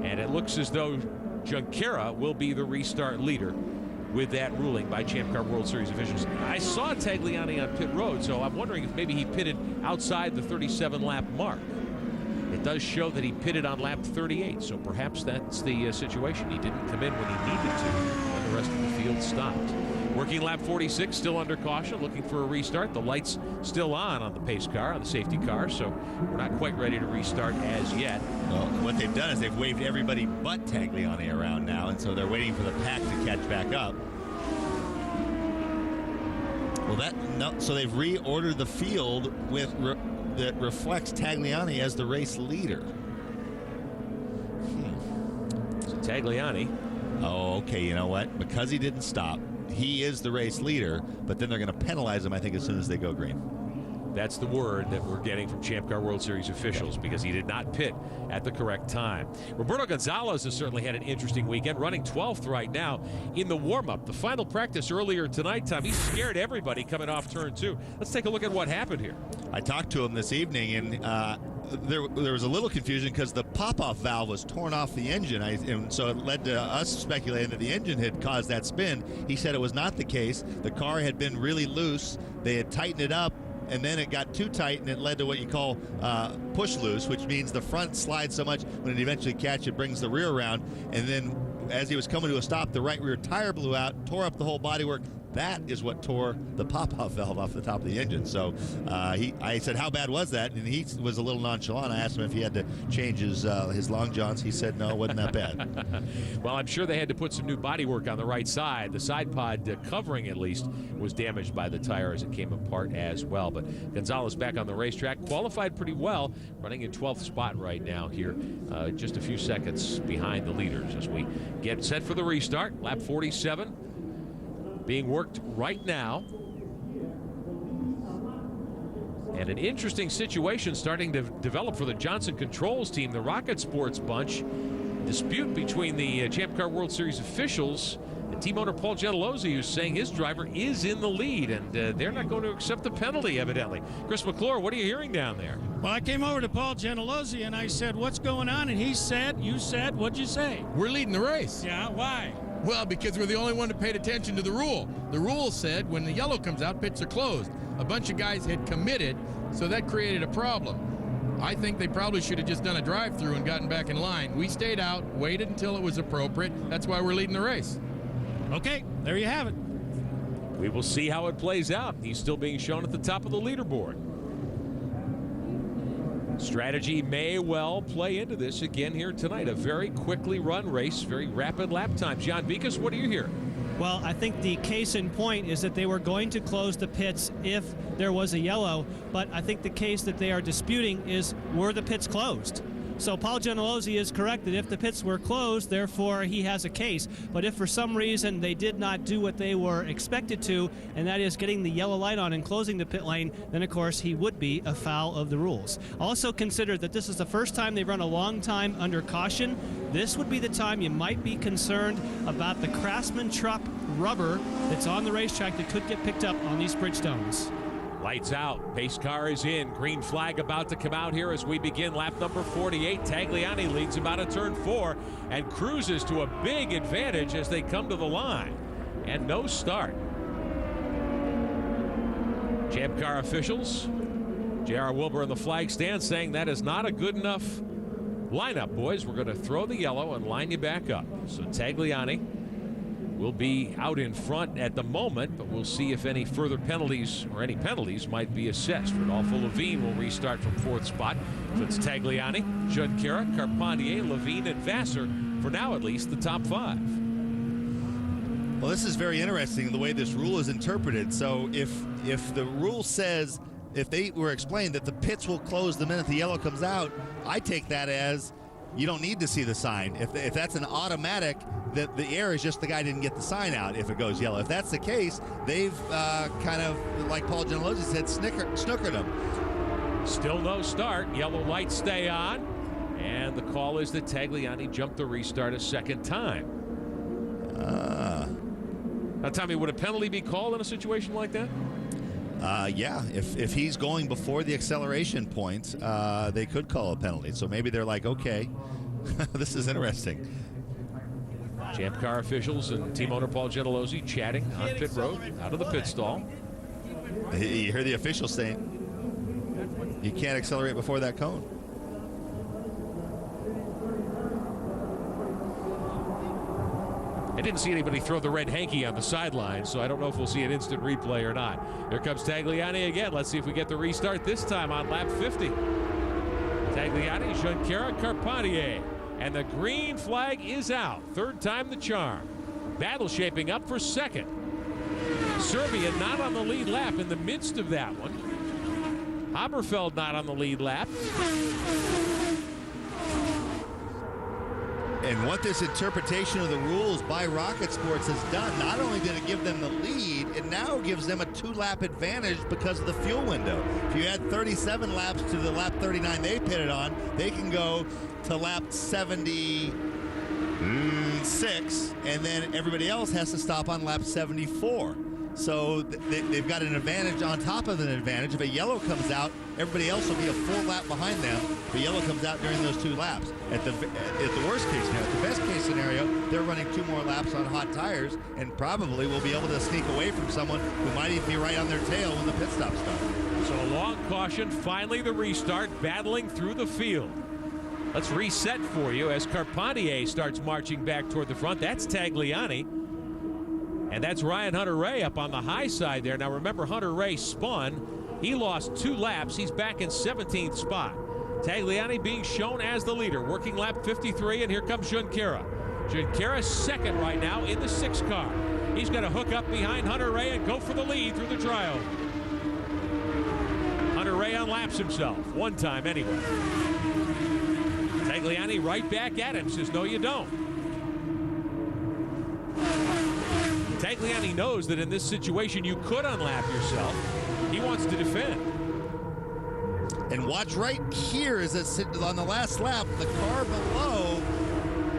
And it looks as though Junqueira will be the restart leader with that ruling by Champ Car World Series officials. I saw Tagliani on pit road, so I'm wondering if maybe he pitted outside the 37-lap mark. It does show that he pitted on lap 38, so perhaps that's the situation. He didn't come in when he needed to when the rest of the field stopped. Working lap 46, still under caution, looking for a restart. The lights still on the pace car, on the safety car, so we're not quite ready to restart as yet. Well, what they've done is they've waved everybody but Tagliani around now, and so they're waiting for the pack to catch back up. Well, so they've reordered the field with that reflects Tagliani as the race leader. So Tagliani. Oh, okay. You know what? Because he didn't stop, he is the race leader, but then they're going to penalize him, I think, as soon as they go green. That's the word that we're getting from Champ Car World Series officials, because he did not pit at the correct time. Roberto Gonzalez has certainly had an interesting weekend, running 12th right now in the warm-up. The final practice earlier tonight, Tom, he scared everybody coming off turn 2. Let's take a look at what happened here. I talked to him this evening, and there was a little confusion because the pop-off valve was torn off the engine, and so it led to us speculating that the engine had caused that spin. He said it was not the case. The car had been really loose. They had tightened it up, and then it got too tight, and it led to what you call push loose, which means the front slides so much when it eventually catches, it brings the rear around, and then as he was coming to a stop, the right rear tire blew out, tore up the whole bodywork. That is what tore the pop-off valve off the top of the engine. So I said, how bad was that? And he was a little nonchalant. I asked him if he had to change his long johns. He said, no, it wasn't that bad. Well, I'm sure they had to put some new bodywork on the right side. The side pod covering, at least, was damaged by the tire as it came apart as well. But Gonzalez back on the racetrack, qualified pretty well, running in 12th spot right now here, just a few seconds behind the leaders as we get set for the restart. Lap 47. Being worked right now. And an interesting situation starting to develop for the Johnson Controls team, the Rocket Sports bunch. Dispute between the Champ Car World Series officials and team owner Paul Gentilozzi, who's saying his driver is in the lead, and they're not going to accept the penalty, evidently. Chris McClure, what are you hearing down there? Well, I came over to Paul Gentilozzi and I said, what's going on? And he said, what'd you say? We're leading the race. Yeah, why? Well, because we're the only one that paid attention to the rule. The rule said when the yellow comes out, pits are closed. A bunch of guys had committed, so that created a problem. I think they probably should have just done a drive-through and gotten back in line. We stayed out, waited until it was appropriate. That's why we're leading the race. Okay, there you have it. We will see how it plays out. He's still being shown at the top of the leaderboard. Strategy may well play into this again here tonight. A very quickly run race, very rapid lap times. John Vikas, what do you hear? Well, I think the case in point is that they were going to close the pits if there was a yellow, but I think the case that they are disputing is, were the pits closed? So Paul Gentilozzi is correct that if the pits were closed, therefore he has a case. But if for some reason they did not do what they were expected to, and that is getting the yellow light on and closing the pit lane, then of course he would be afoul of the rules. Also consider that this is the first time they've run a long time under caution. This would be the time you might be concerned about the Craftsman Truck rubber that's on the racetrack that could get picked up on these Bridgestones. Lights out. Pace car is in. Green flag about to come out here as we begin lap number 48. Tagliani leads him out of turn 4 and cruises to a big advantage as they come to the line. And no start. Champ Car officials, J.R. Wilbur in the flag stand, saying that is not a good enough lineup, boys. We're going to throw the yellow and line you back up. So Tagliani will be out in front at the moment, but we'll see if any further penalties or any penalties might be assessed. Rodolfo Levine will restart from 4th spot. So it's Tagliani, Junqueira, Carpentier, Levine, and Vassar, for now at least, the top 5. Well, this is very interesting, the way this rule is interpreted. So if the rule says, if they were explained that the pits will close the minute the yellow comes out, I take that as you don't need to see the sign. If that's an automatic, that the error is just the guy didn't get the sign out if it goes yellow. If that's the case, they've kind of, like Paul Gentilozzi said, snookered them. Still no start. Yellow lights stay on. And the call is that Tagliani jumped the restart a second time. Now, Tommy, would a penalty be called in a situation like that? Yeah, if he's going before the acceleration point, they could call a penalty. So maybe they're like, okay, this is interesting. Champ Car officials and team owner Paul Gentilozzi chatting on pit road, out of the pit stall. You hear the officials saying, you can't accelerate before that cone. I didn't see anybody throw the red hanky on the sideline, so I don't know if we'll see an instant replay or not. Here comes Tagliani again. Let's see if we get the restart this time on lap 50. Tagliani, Junqueira, Carpentier. And the green flag is out. Third time the charm. Battle shaping up for second. Serbia not on the lead lap in the midst of that one. Haberfeld not on the lead lap. And what this interpretation of the rules by Rocket Sports has done, not only did it give them the lead, it now gives them a 2-lap advantage because of the fuel window. If you add 37 laps to the lap 39 they pitted on, they can go to lap 76, and then everybody else has to stop on lap 74. So they've got an advantage on top of an advantage. If a yellow comes out, everybody else will be a full lap behind them. If a yellow comes out during those 2 laps. At the worst case scenario, at the best case scenario, they're running 2 more laps on hot tires and probably will be able to sneak away from someone who might even be right on their tail when the pit stop starts. So a long caution, finally the restart, battling through the field. Let's reset for you as Carpentier starts marching back toward the front. That's Tagliani. And that's Ryan Hunter-Reay up on the high side there. Now remember, Hunter-Reay spun. He lost 2 laps. He's back in 17th spot. Tagliani being shown as the leader, working lap 53, and here comes Junqueira. Junqueira second right now in the 6 car. He's going to hook up behind Hunter-Reay and go for the lead through the tryover. Hunter-Reay unlaps himself, one time anyway. Tagliani right back at him, says, no, you don't. Tagliani knows that in this situation you could unlap yourself. He wants to defend. And watch right here as it's on the last lap, the car below.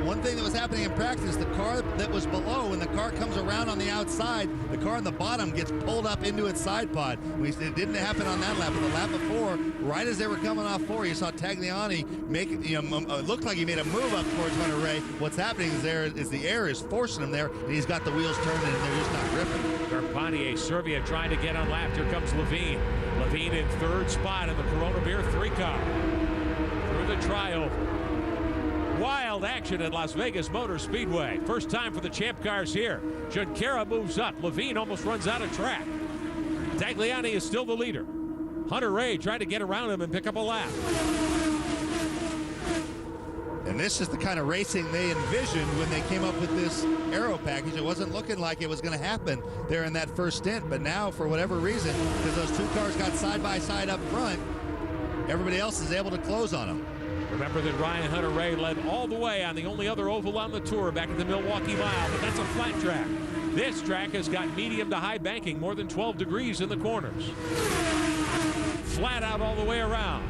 One thing that was happening in practice, the car that was below, when the car comes around on the outside, the car on the bottom gets pulled up into its side pod. It didn't happen on that lap, but the lap before, right as they were coming off 4, you saw Tagliani make, it looked like he made a move up towards Hunter-Reay. What's happening is the air is forcing him there, and he's got the wheels turning, and they're just not gripping. Carpentier, Serbia trying to get unlapped. Here comes Levine. Levine in 3rd spot in the Corona Beer 3 car. Through the tryover. Wild action at Las Vegas Motor Speedway. First time for the Champ Cars here. Junqueira moves up. Levine almost runs out of track. Tagliani is still the leader. Hunter-Reay tried to get around him and pick up a lap. And this is the kind of racing they envisioned when they came up with this aero package. It wasn't looking like it was going to happen there in that first stint, but now for whatever reason, because those 2 cars got side by side up front, everybody else is able to close on them. Remember that Ryan Hunter-Reay led all the way on the only other oval on the tour back at the Milwaukee Mile, but that's a flat track. This track has got medium to high banking, more than 12 degrees in the corners. Flat out all the way around.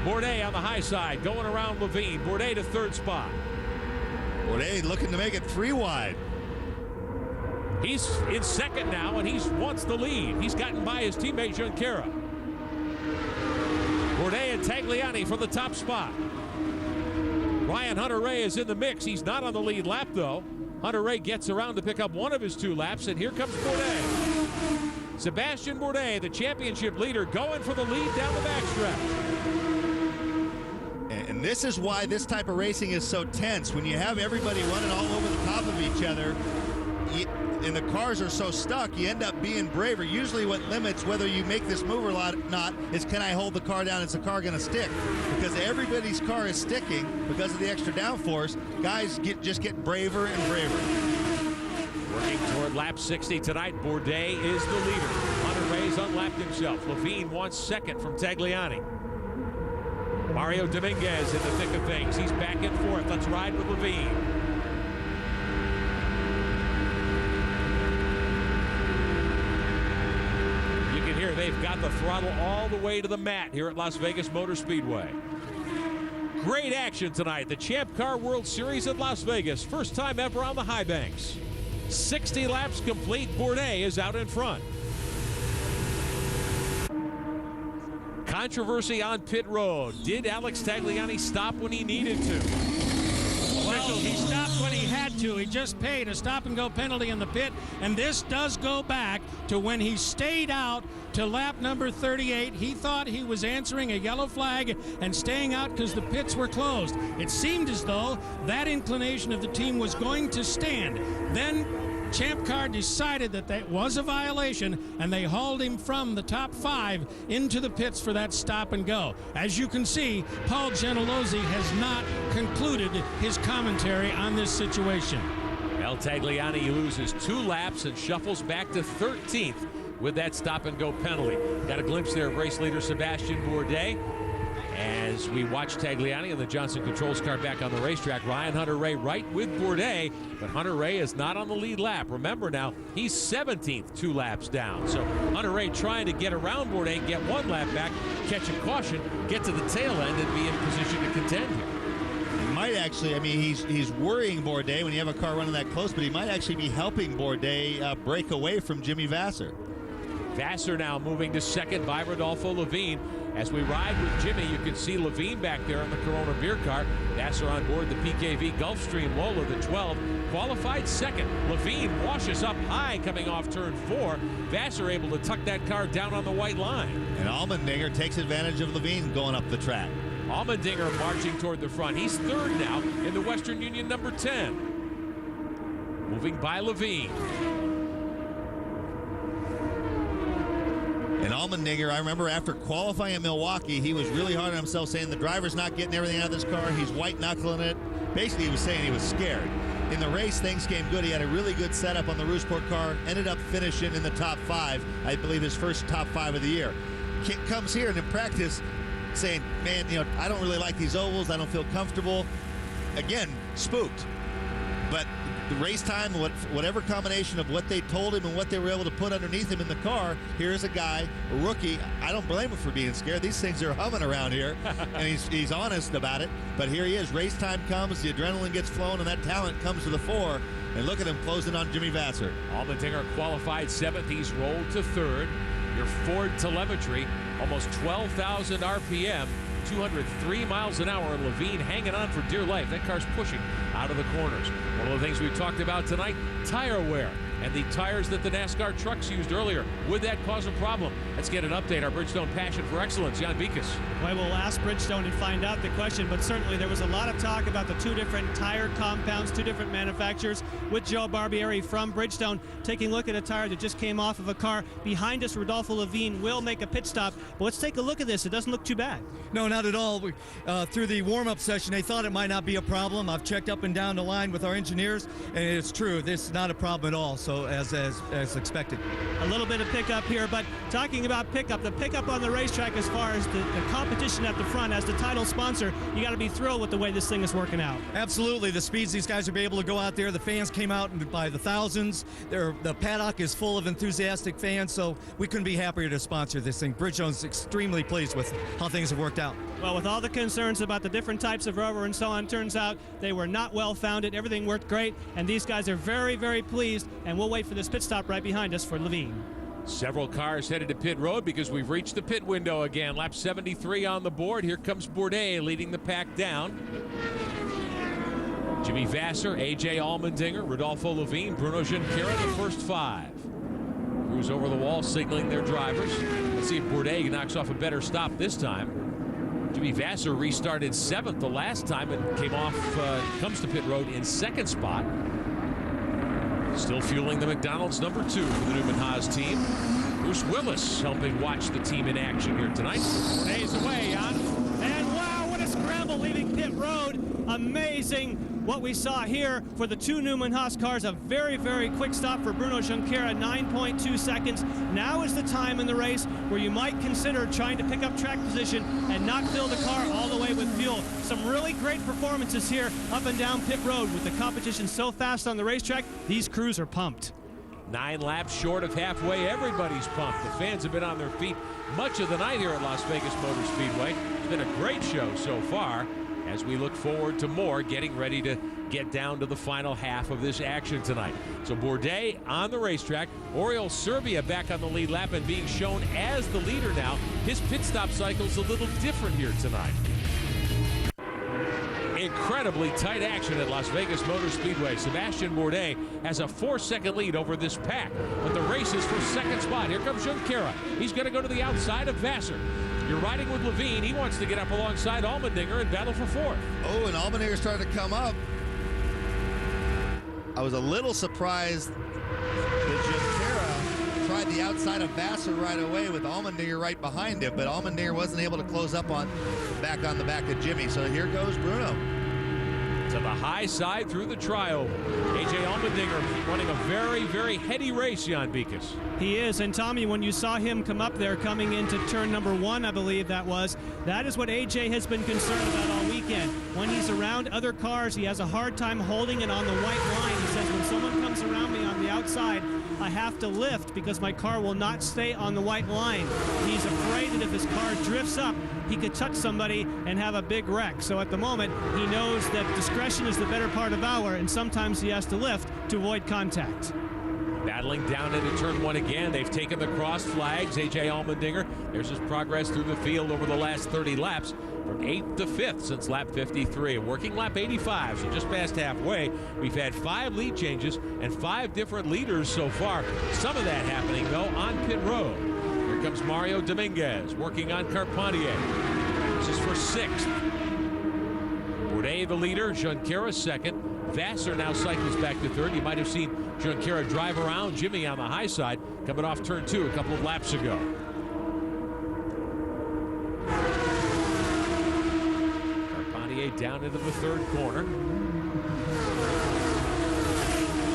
Bourdais on the high side, going around Levine. Bourdais to 3rd spot. Bourdais looking to make it 3 wide. He's in 2nd now, and he wants the lead. He's gotten by his teammate Junqueira. Bourdais and Tagliani from the top spot. Ryan Hunter-Reay is in the mix. He's not on the lead lap, though. Hunter-Reay gets around to pick up one of his 2 laps, and here comes Bourdais. Sebastian Bourdais, the championship leader, going for the lead down the backstretch. And this is why this type of racing is so tense. When you have everybody running all over the top of each other, and the cars are so stuck, you end up being braver. Usually what limits whether you make this move or not is, can I hold the car down? Is the car going to stick? Because everybody's car is sticking because of the extra downforce. Guys just get braver and braver. Working toward lap 60 tonight, Bourdais is the leader. Hunter-Reay's unlapped himself. Levine wants 2nd from Tagliani. Mario Dominguez in the thick of things. He's back in 4th. Let's ride with Levine. You can hear they've got the throttle all the way to the mat here at Las Vegas Motor Speedway. Great action tonight. The Champ Car World Series at Las Vegas. First time ever on the high banks. 60 laps complete. Bourdais is out in front. Controversy on pit road. Did Alex Tagliani stop when he needed to? Well, he stopped when he had to. He just paid a stop-and-go penalty in the pit, and this does go back to when he stayed out to lap number 38. He thought he was answering a yellow flag and staying out because the pits were closed. It seemed as though that inclination of the team was going to stand. Then Champ Car decided that that was a violation, and they hauled him from the top 5 into the pits for that stop and go. As you can see, Paul Gentilozzi has not concluded his commentary on this situation. El Tagliani loses 2 laps and shuffles back to 13th with that stop and go penalty. Got a glimpse there of race leader Sebastian Bourdais as we watch Tagliani and the Johnson Controls car back on the racetrack. Ryan Hunter-Reay right with Bourdais, but Hunter-Reay is not on the lead lap. Remember now, he's 17th, 2 laps down. So Hunter-Reay trying to get around Bourdais, get 1 lap back, catch a caution, get to the tail end, and be in position to contend here. He might actually, I mean, he's worrying Bourdais when you have a car running that close, but he might actually be helping Bourdais break away from Jimmy Vasser. Vasser now moving to second by Rodolfo Levine. As we ride with Jimmy, you can see Levine back there on the Corona beer car. Vasser on board the PKV Gulfstream Lola, the 12, qualified second. Levine washes up high coming off turn 4. Vasser able to tuck that car down on the white line. And Allmendinger takes advantage of Levine going up the track. Allmendinger marching toward the front. He's third now in the Western Union number 10. Moving by Levine. And Allmendinger, I remember after qualifying in Milwaukee, he was really hard on himself, saying the driver's not getting everything out of this car. He's white-knuckling it. Basically, he was saying he was scared. In the race, things came good. He had a really good setup on the Rousport car, ended up finishing in the top 5, I believe his first top 5 of the year. Comes here and in practice saying, man, you know, I don't really like these ovals. I don't feel comfortable. Again, spooked. But the race time, whatever combination of what they told him and what they were able to put underneath him in the car, here's a guy, a rookie. I don't blame him for being scared. These things are humming around here, and he's honest about it. But here he is. Race time comes, the adrenaline gets flown, and that talent comes to the fore. And look at him closing on Jimmy Vasser. Allmendinger qualified 7th. He's rolled to 3rd. Your Ford telemetry, almost 12,000 RPM. 203 miles an hour, and Levine hanging on for dear life. That car's pushing out of the corners. One of the things we talked about tonight, tire wear, and the tires that the NASCAR trucks used earlier. Would that cause a problem? Let's get an update. Our Bridgestone passion for excellence, Jan Bikas. Well, we'll ask Bridgestone and find out the question, but certainly there was a lot of talk about the 2 different tire compounds, 2 different manufacturers, with Joe Barbieri from Bridgestone taking a look at a tire that just came off of a car. Behind us, Rodolfo Levine will make a pit stop, but let's take a look at this. It doesn't look too bad. No, not at all. Through the warm-up session, they thought it might not be a problem. I've checked up and down the line with our engineers, and it's true. This is not a problem at all, so as expected. A little bit of pickup here, but talking about pickup, the pickup on the racetrack as far as the competition at the front, as the title sponsor, you got to be thrilled with the way this thing is working out. Absolutely. The speeds these guys will be able to go out there. The fans came out by the thousands. The paddock is full of enthusiastic fans, so we couldn't be happier to sponsor this thing. Bridgestone's extremely pleased with how things have worked out. Well, with all the concerns about the different types of rubber and so on, turns out they were not well founded. Everything worked great, and these guys are very, very pleased, and we'll wait for this pit stop right behind us for Levine. Several cars headed to pit road because we've reached the pit window again. Lap 73 on the board. Here comes Bourdais leading the pack down. Jimmy Vasser, A.J. Allmendinger, Rodolfo Levine, Bruno Junqueira, the first 5. Crews over the wall signaling their drivers. Let's see if Bourdais knocks off a better stop this time. Jimmy Vasser restarted 7th the last time and comes to pit road in 2nd spot. Still fueling the McDonald's number 2 for the Newman Haas team. Bruce Willis helping watch the team in action here tonight. Days away, Jan. And wow, what a scramble leaving pit road. Amazing what we saw here for the 2 Newman Haas cars. A very, very quick stop for Bruno Junqueira, 9.2 seconds. Now is the time in the race where you might consider trying to pick up track position and not fill the car all the way with fuel. Some really great performances here up and down pit road. With the competition so fast on the racetrack, these crews are pumped. 9 laps short of halfway. Everybody's pumped. The fans have been on their feet much of the night here at Las Vegas Motor Speedway. It's been a great show so far. as we look forward to more, getting ready to get down to the final half of this action tonight. So Bourdais on the racetrack, Oriol Servia back on the lead lap and being shown as the leader now. His pit stop cycle's a little different here tonight. Incredibly tight action at Las Vegas Motor Speedway. Sebastian Bourdais has a 4-second lead over this pack, but the race is for second spot. Here comes Junqueira. He's going to go to the outside of Vassar. You're riding with Levine. He wants to get up alongside Allmendinger and battle for fourth. Oh, and Allmendinger started to come up. I was a little surprised that Junqueira tried the outside of Vassar right away with Allmendinger right behind him, but Allmendinger wasn't able to close up on the back of Jimmy. So here goes Bruno. To the high side through the trioval. A.J. Allmendinger running a very, very heady race, Jan Beekes. He is, and Tommy, when you saw him come up there coming into turn number 1, I believe that is what A.J. has been concerned about all weekend. When he's around other cars, he has a hard time holding it on the white line. He says, when someone comes around me on the outside, I have to lift because my car will not stay on the white line. He's afraid that if his car drifts up, he could touch somebody and have a big wreck. So at the moment, he knows that discretion is the better part of valor, and sometimes he has to lift to avoid contact. Battling down into turn 1 again. They've taken the cross flags. A.J. Allmendinger, there's his progress through the field over the last 30 laps. From 8th to 5th since lap 53. Working lap 85, so just past halfway. We've had 5 lead changes and 5 different leaders so far. Some of that happening, though, on pit road. Here comes Mario Dominguez working on Carpentier. This is for 6th. Bourdais the leader, Junqueira second. Vassar now cycles back to 3rd. You might have seen Junqueira drive around Jimmy on the high side coming off turn 2 a couple of laps ago. Down into the 3rd corner.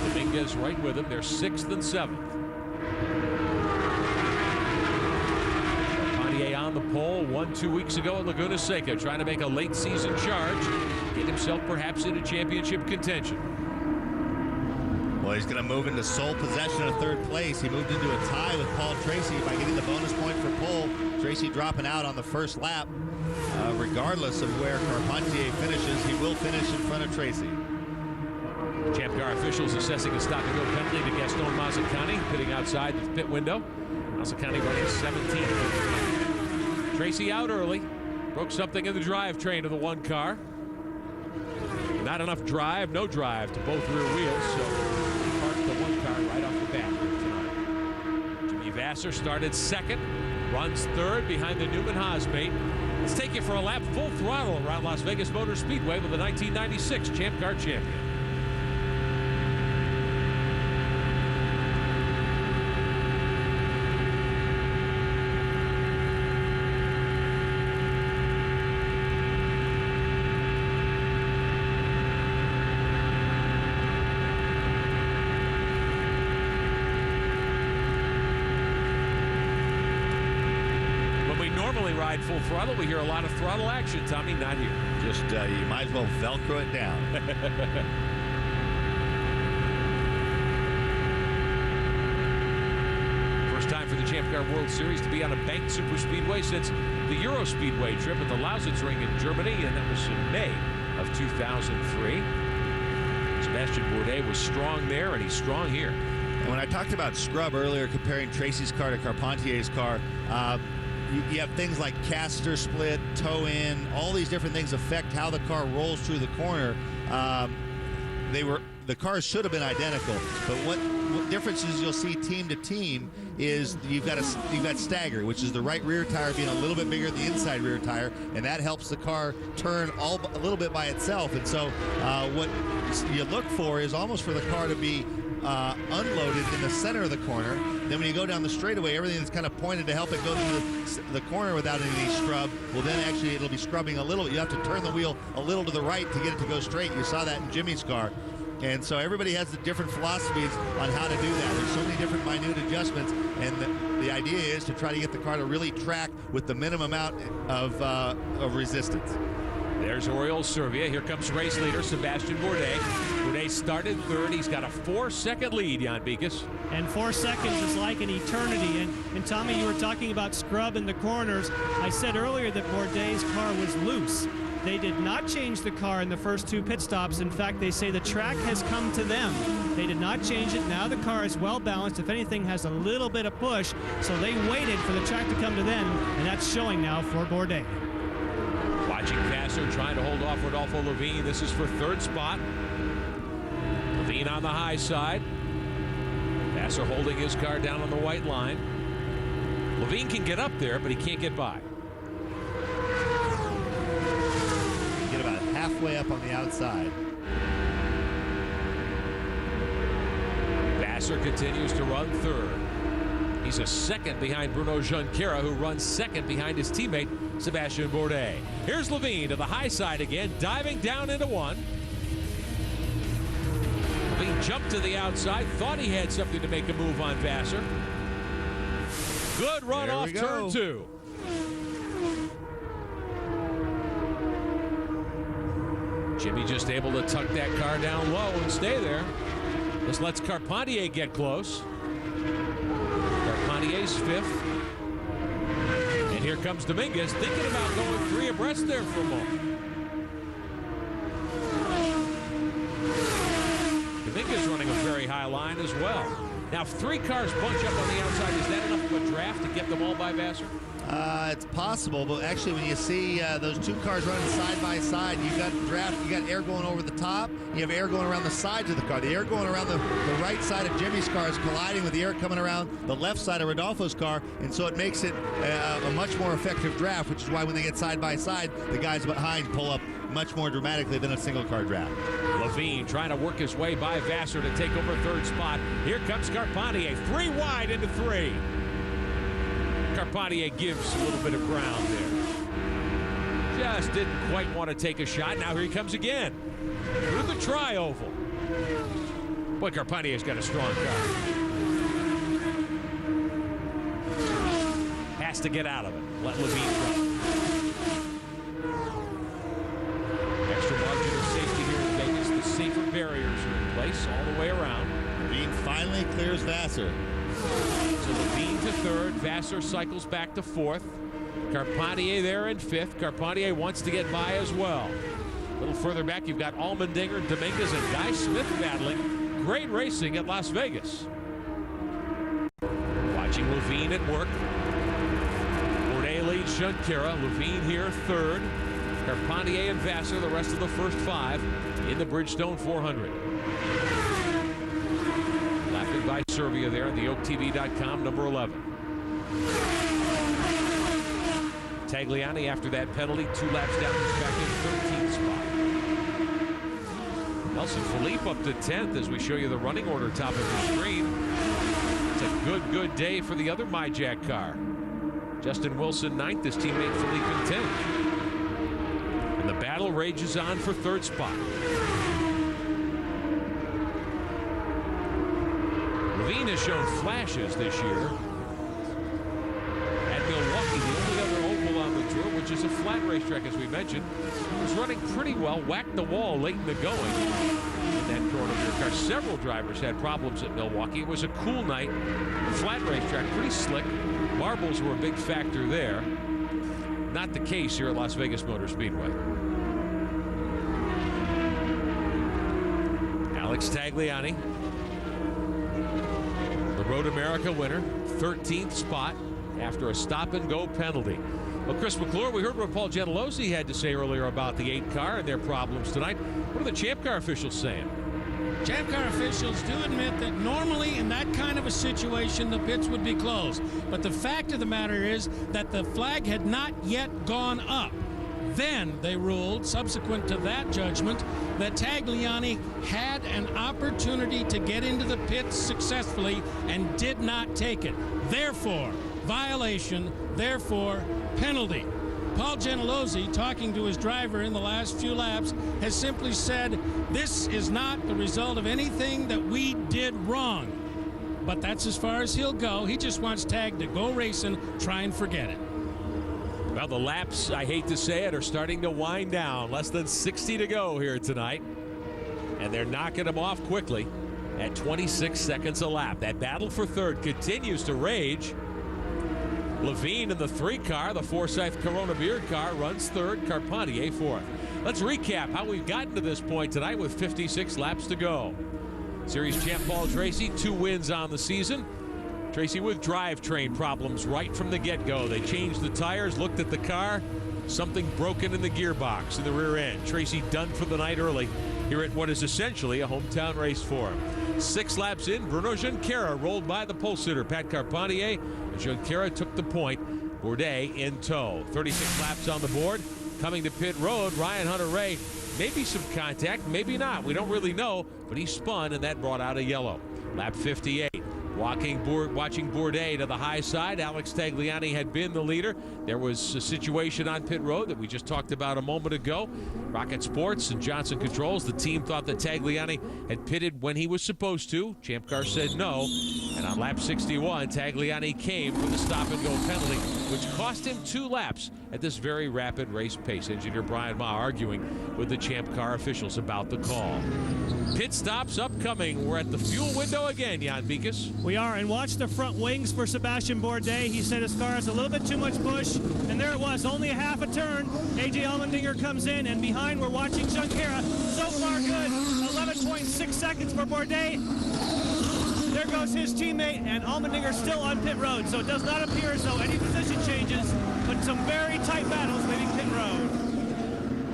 Dominguez right with him. They're 6th and 7th. Carpentier on the pole 1-2 weeks ago at Laguna Seca, trying to make a late season charge, get himself perhaps into championship contention. Well, he's going to move into sole possession of 3rd place. He moved into a tie with Paul Tracy by getting the bonus point for pole. Tracy dropping out on the first lap. Regardless of where Carpentier finishes, he will finish in front of Tracy. Champ Car officials assessing a stop-and-go penalty to Gaston Mazzacani, pitting outside the pit window. Mazzacani running 17th. Tracy out early. Broke something in the drivetrain of the 1 car. Not enough drive, no drive to both rear wheels, so he parked the 1 car right off the bat tonight. Jimmy Vassar started 2nd, runs 3rd behind the Newman Haas mate. Let's take you for a lap full throttle around Las Vegas Motor Speedway with the 1996 Champ Car champion. Ride full throttle. We hear a lot of throttle action, Tommy. Not here. Just you might as well Velcro it down. First time for the Champ Car World Series to be on a banked super speedway since the Euro Speedway trip at the Lausitzring in Germany, and that was in May of 2003. Sebastian Bourdais was strong there, and he's strong here. And when I talked about scrub earlier, comparing Tracy's car to Carpentier's car, you have things like caster split, toe in, all these different things affect how the car rolls through the corner. The cars should have been identical, but what differences you'll see team to team is you've got stagger, which is the right rear tire being a little bit bigger than the inside rear tire, and that helps the car turn a little bit by itself. And so what you look for is almost for the car to be unloaded in the center of the corner. Then when you go down the straightaway, everything that's kind of pointed to help it go through the corner without any scrub, well, then actually it'll be scrubbing a little. You have to turn the wheel a little to the right to get it to go straight. You saw that in Jimmy's car. And so everybody has the different philosophies on how to do that. There's so many different minute adjustments, and the idea is to try to get the car to really track with the minimum amount of resistance. There's Oriol Servia. Here comes race leader Sebastian Bourdais. Bourdais started 3rd. He's got a 4-second lead, Jan Beekes. And 4 seconds is like an eternity. And Tommy, you were talking about scrub in the corners. I said earlier that Bourdais' car was loose. They did not change the car in the first 2 pit stops. In fact, they say the track has come to them. They did not change it. Now the car is well balanced. If anything, has a little bit of push. So they waited for the track to come to them, and that's showing now for Bourdais. Watching Vassar trying to hold off Rodolfo Levine. This is for 3rd spot. Levine on the high side. Vassar holding his car down on the white line. Levine can get up there, but he can't get by. Get about halfway up on the outside. Vassar continues to run 3rd. He's a 2nd behind Bruno Junqueira, who runs 2nd behind his teammate Sebastian Bourdais. Here's Levine to the high side again, diving down into 1. Levine jumped to the outside, thought he had something to make a move on Vassar. Good run off turn 2. Jimmy just able to tuck that car down low and stay there. This lets Carpentier get close. Carpentier's 5th. And here comes Dominguez, thinking about going 3 abreast there for a moment. Dominguez running a very high line as well. Now, if 3 cars bunch up on the outside, is that enough of a draft to get them all by Vassar? It's possible, but actually when you see those 2 cars running side by side, you got draft, you got air going over the top, you have air going around the sides of the car. The air going around the right side of Jimmy's car is colliding with the air coming around the left side of Rodolfo's car, and so it makes it a much more effective draft, which is why when they get side by side, the guys behind pull up much more dramatically than a single car draft. Levine trying to work his way by Vassar to take over 3rd spot. Here comes Carpentier, 3 wide into 3. Carpentier gives a little bit of ground there. Just didn't quite want to take a shot. Now here he comes again. Through the tri-oval. Boy, Carpentier's got a strong car. Has to get out of it. Let Levine run. Extra margin of safety here in Vegas. The safer barriers are in place all the way around. Levine finally clears Vassar. So Levine to 3rd. Vassar cycles back to 4th. Carpentier there in 5th. Carpentier wants to get by as well. A little further back, you've got Allmendinger, Dominguez, and Guy Smith battling. Great racing at Las Vegas. Watching Levine at work. Bourdais leads Junqueira. Levine here 3rd. Carpentier and Vassar, the rest of the first 5 in the Bridgestone 400. Laughing by Serbia there on the OakTV.com, number 11. Tagliani, after that penalty, 2 laps down, he's back in 13th spot. Nelson Philippe up to 10th as we show you the running order top of the screen. It's a good day for the other MyJack car. Justin Wilson 9th, his teammate Philippe in 10th. And the battle rages on for 3rd spot. Levine has shown flashes this year at Milwaukee, the only other oval on the tour, which is a flat racetrack, as we mentioned. He was running pretty well, whacked the wall late in the going in that Corona car. Several drivers had problems at Milwaukee. It was a cool night, flat racetrack, pretty slick. Marbles were a big factor there. Not the case here at Las Vegas Motor Speedway. Alex Tagliani, the Road America winner, 13th spot after a stop-and-go penalty. Well, Chris McClure, we heard what Paul Gentilozzi had to say earlier about the 8 car and their problems tonight. What are the Champ Car officials saying? Champ Car officials do admit that normally in that kind of a situation the pits would be closed. But the fact of the matter is that the flag had not yet gone up. Then they ruled, subsequent to that judgment, that Tagliani had an opportunity to get into the pits successfully and did not take it. Therefore, violation, therefore, penalty. Paul Gentilozzi, talking to his driver in the last few laps, has simply said, this is not the result of anything that we did wrong. But that's as far as he'll go. He just wants Tag to go racing, try and forget it. Well, the laps, I hate to say it, are starting to wind down. Less than 60 to go here tonight. And they're knocking them off quickly at 26 seconds a lap. That battle for third continues to rage. Levine in the 3 car, the Forsyth Corona Beard car, runs 3rd, Carpentier 4th. Let's recap how we've gotten to this point tonight with 56 laps to go. Series champ Paul Tracy, 2 wins on the season. Tracy with drivetrain problems right from the get-go. They changed the tires, looked at the car, something broken in the gearbox in the rear end. Tracy done for the night early here at what is essentially a hometown race for him. 6 laps in, Bruno Junqueira rolled by the pole sitter, Pat Carpentier, and Junqueira took the point. Bourdais in tow. 36 laps on the board. Coming to pit road, Ryan Hunter-Reay, maybe some contact, maybe not. We don't really know, but he spun, and that brought out a yellow. Lap 58. Watching Bourdais to the high side. Alex Tagliani had been the leader. There was a situation on pit road that we just talked about a moment ago. Rocket Sports and Johnson Controls, the team thought that Tagliani had pitted when he was supposed to. Champ Car said no. And on lap 61, Tagliani came for the stop-and-go penalty, which cost him 2 laps at this very rapid race pace. Engineer Brian Ma arguing with the Champ Car officials about the call. Pit stops upcoming. We're at the fuel window again, Jan Vikas. We are, and watch the front wings for Sebastian Bourdais. He said his car has a little bit too much push, and there it was, only a half a turn. A.J. Allmendinger comes in, and behind we're watching Junqueira. So far good, 11.6 seconds for Bourdais. There goes his teammate, and Allmendinger still on pit road, so it does not appear as though any position changes, but some very tight battles leaving pit road.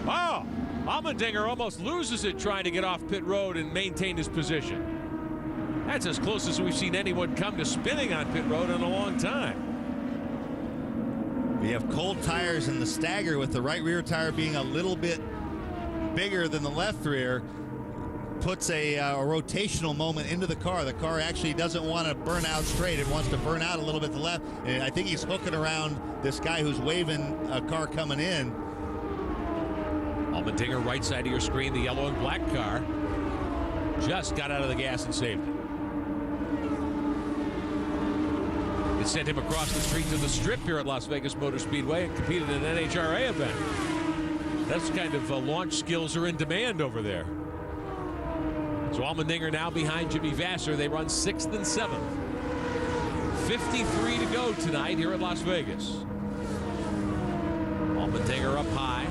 Oh, Allmendinger almost loses it trying to get off pit road and maintain his position. That's as close as we've seen anyone come to spinning on pit road in a long time. We have cold tires in the stagger, with the right rear tire being a little bit bigger than the left rear. Puts a rotational moment into the car. The car actually doesn't want to burn out straight. It wants to burn out a little bit to the left. And I think he's hooking around this guy who's waving a car coming in. Allmendinger, right side of your screen, the yellow and black car. Just got out of the gas and saved it. It sent him across the street to the strip here at Las Vegas Motor Speedway and competed in an NHRA event. Those kind of launch skills are in demand over there. So Allmendinger now behind Jimmy Vasser. They run 6th and 7th. 53 to go tonight here at Las Vegas. Allmendinger up high.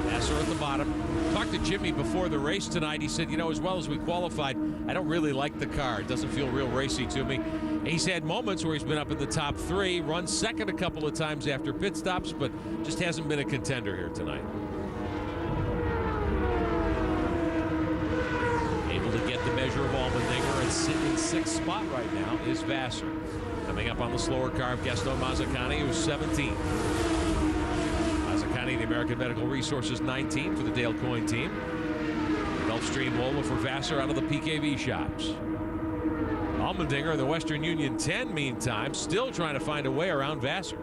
Vasser at the bottom. Talked to Jimmy before the race tonight. He said, you know, as well as we qualified, I don't really like the car. It doesn't feel real racy to me. He's had moments where he's been up in the top 3, run second a couple of times after pit stops, but just hasn't been a contender here tonight. Able to get the measure of Allmendinger and sit in 6th spot right now is Vasser. Coming up on the slower car of Gaston Mazzacani, who's 17th. Mazzacani, the American Medical Resources, 19 for the Dale Coyne team. Gulfstream Lola for Vasser out of the PKV shops. Allmendinger in the Western Union 10, meantime, still trying to find a way around Vasser.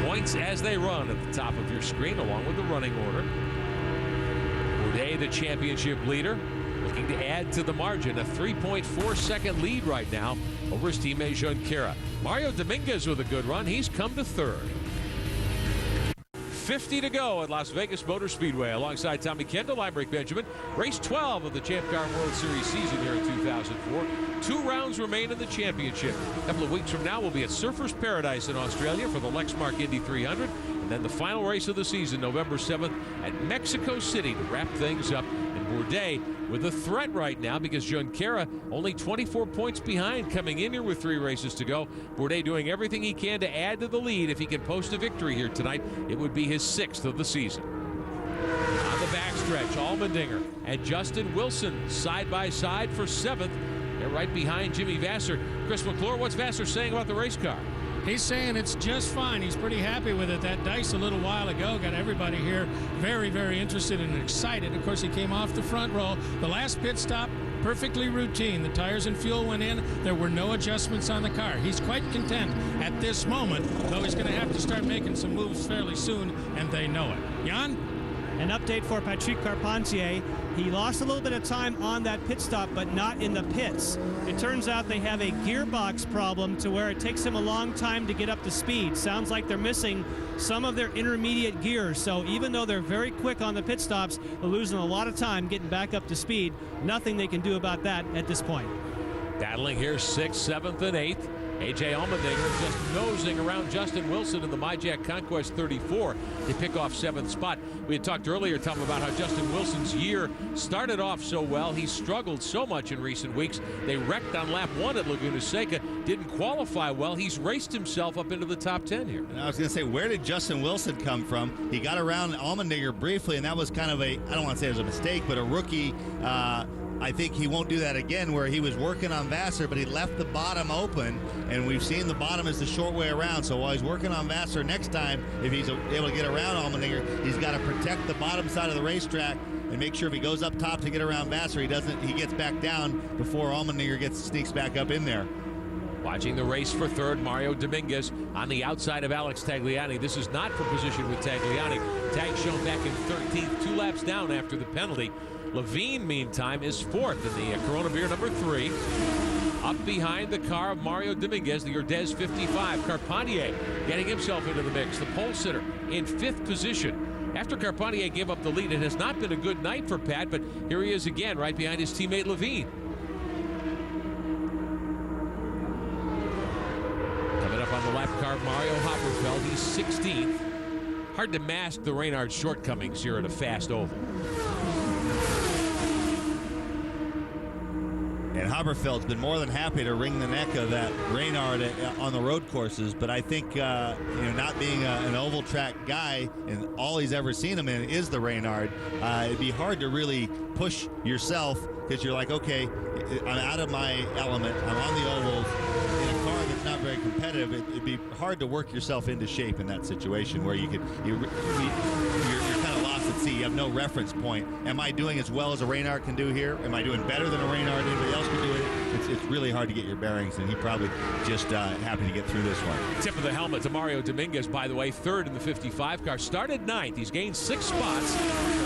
Points as they run at the top of your screen, along with the running order. Bourdais, the championship leader, looking to add to the margin. A 3.4-second lead right now over his teammate Junqueira. Mario Dominguez with a good run. He's come to 3rd. 50 to go at Las Vegas Motor Speedway. Alongside Tommy Kendall, I'm Rick Benjamin. Race 12 of the Champ Car World Series season here in 2004. 2 rounds remain in the championship. A couple of weeks from now, we'll be at Surfers Paradise in Australia for the Lexmark Indy 300. And then the final race of the season, November 7th at Mexico City to wrap things up. And Bourdais with a threat right now because Junqueira only 24 points behind coming in here with 3 races to go. Bourdais doing everything he can to add to the lead. If he can post a victory here tonight, it would be his 6th of the season. On the backstretch, Allmendinger and Justin Wilson side by side for 7th. They're right behind Jimmy Vasser. Chris McClure, what's Vasser saying about the race car? He's saying it's just fine. He's pretty happy with it. That dice a little while ago got everybody here very, very interested and excited. Of course, he came off the front row. The last pit stop, perfectly routine. The tires and fuel went in. There were no adjustments on the car. He's quite content at this moment, though he's going to have to start making some moves fairly soon, and they know it. Jan? An update for Patrick Carpentier. He lost a little bit of time on that pit stop, but not in the pits. It turns out they have a gearbox problem to where it takes him a long time to get up to speed. Sounds like they're missing some of their intermediate gears. So even though they're very quick on the pit stops, they're losing a lot of time getting back up to speed. Nothing they can do about that at this point. Battling here 6th, 7th, and 8th. A.J. Allmendinger just nosing around Justin Wilson in the MyJack Conquest 34 to pick off 7th spot. We had talked earlier, Tom, about how Justin Wilson's year started off so well. He struggled so much in recent weeks. They wrecked on lap 1 at Laguna Seca. Didn't qualify well. He's raced himself up into the top 10 here. And I was going to say, where did Justin Wilson come from? He got around Allmendinger briefly, and that was kind of I don't want to say it was a mistake, but a rookie. I think he won't do that again, where he was working on Vassar, but he left the bottom open, and we've seen the bottom is the short way around. So while he's working on Vassar, next time, if he's able to get around Allmendinger, he's got to protect the bottom side of the racetrack and make sure if he goes up top to get around Vassar, he gets back down before Allmendinger sneaks back up in there. Watching the race for 3rd, Mario Dominguez on the outside of Alex Tagliani. This is not for position with Tagliani. Tag shown back in 13th, 2 laps down after the penalty. Levine, meantime, is 4th in the Corona Beer number 3. Up behind the car of Mario Dominguez, the Urdez 55. Carpentier getting himself into the mix. The pole sitter in 5th position. After Carpentier gave up the lead, it has not been a good night for Pat, but here he is again, right behind his teammate Levine. Coming up on the lap car, Mario Hopperfeld. He's 16th. Hard to mask the Reynard shortcomings here at a fast oval. And Haberfeld's been more than happy to wring the neck of that Reynard on the road courses, but I think not being an oval track guy, and all he's ever seen him in is the Reynard, it'd be hard to really push yourself, because you're like, okay, I'm out of my element, I'm on the ovals, in a car that's not very competitive. It'd be hard to work yourself into shape in that situation where you're kind of lost at sea. You have no reference point. Am I doing as well as a Reynard can do here? Am I doing better than a Reynard anybody else can do it? It's really hard to get your bearings, and he probably just happy to get through this one. Tip of the helmet to Mario Dominguez, by the way, 3rd in the 55 car. Started 9th. He's gained 6 spots.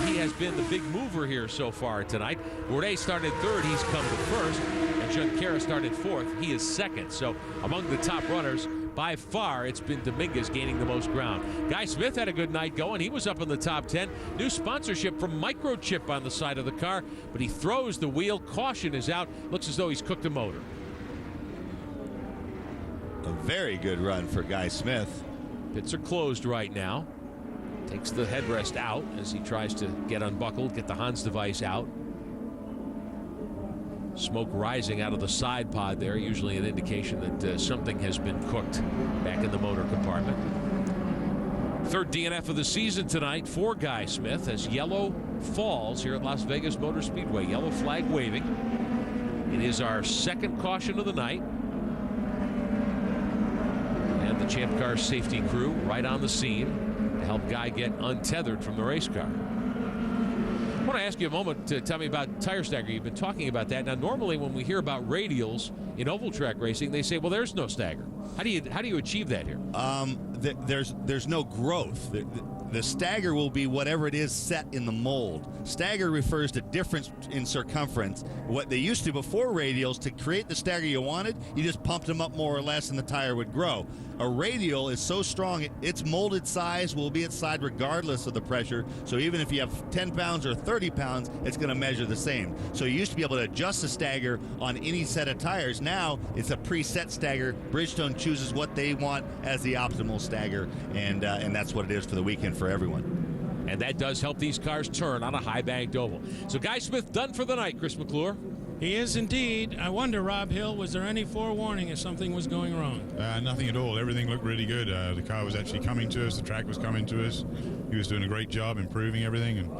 He has been the big mover here so far tonight. Bourdais started 3rd. He's come to 1st. And Junqueira started 4th. He is 2nd. So among the top runners, by far, it's been Dominguez gaining the most ground. Guy Smith had a good night going. He was up in the top 10. New sponsorship from Microchip on the side of the car, but he throws the wheel. Caution is out. Looks as though he's cooked a motor. A very good run for Guy Smith. Pits are closed right now. Takes the headrest out as he tries to get unbuckled, get the Hans device out. Smoke rising out of the side pod there, usually an indication that something has been cooked back in the motor compartment. 3rd DNF of the season tonight for Guy Smith as yellow falls here at Las Vegas Motor Speedway. Yellow flag waving. It is our 2nd caution of the night. And the Champ Car safety crew right on the scene to help Guy get untethered from the race car. I want to ask you a moment to tell me about tire stagger. You've been talking about that. Now, normally when we hear about radials in oval track racing, they say, well, there's no stagger. How do you achieve that here? There's no growth. The stagger will be whatever it is set in the mold. Stagger refers to difference in circumference. What they used to before radials, to create the stagger you wanted, you just pumped them up more or less and the tire would grow. A radial is so strong, its molded size will be its side regardless of the pressure. So even if you have 10 pounds or 30 pounds, it's going to measure the same. So you used to be able to adjust the stagger on any set of tires. Now it's a preset stagger. Bridgestone chooses what they want as the optimal stagger, and that's what it is for the weekend for everyone. And that does help these cars turn on a high-banked oval. So Guy Smith done for the night, Chris McClure. He is indeed. I wonder, Rob Hill, was there any forewarning if something was going wrong? Nothing at all. Everything looked really good. The car was actually coming to us. The track was coming to us. He was doing a great job improving everything, and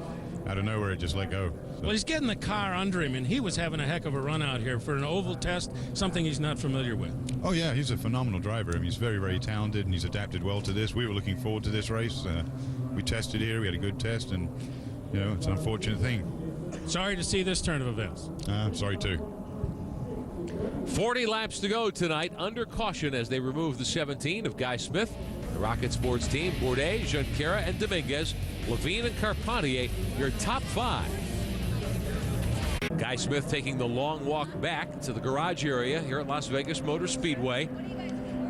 out of nowhere, it just let go. So. Well, he's getting the car under him, and he was having a heck of a run out here for an oval test, something he's not familiar with. Oh, yeah, he's a phenomenal driver. I mean, he's very, very talented, and he's adapted well to this. We were looking forward to this race. We tested here. We had a good test, and, it's an unfortunate thing. Sorry to see this turn of events. Sorry, too. 40 laps to go tonight under caution as they remove the 17 of Guy Smith. The Rocket Sports team, Bourdais, Junqueira, and Dominguez, Levine and Carpentier, your top 5. Guy Smith taking the long walk back to the garage area here at Las Vegas Motor Speedway.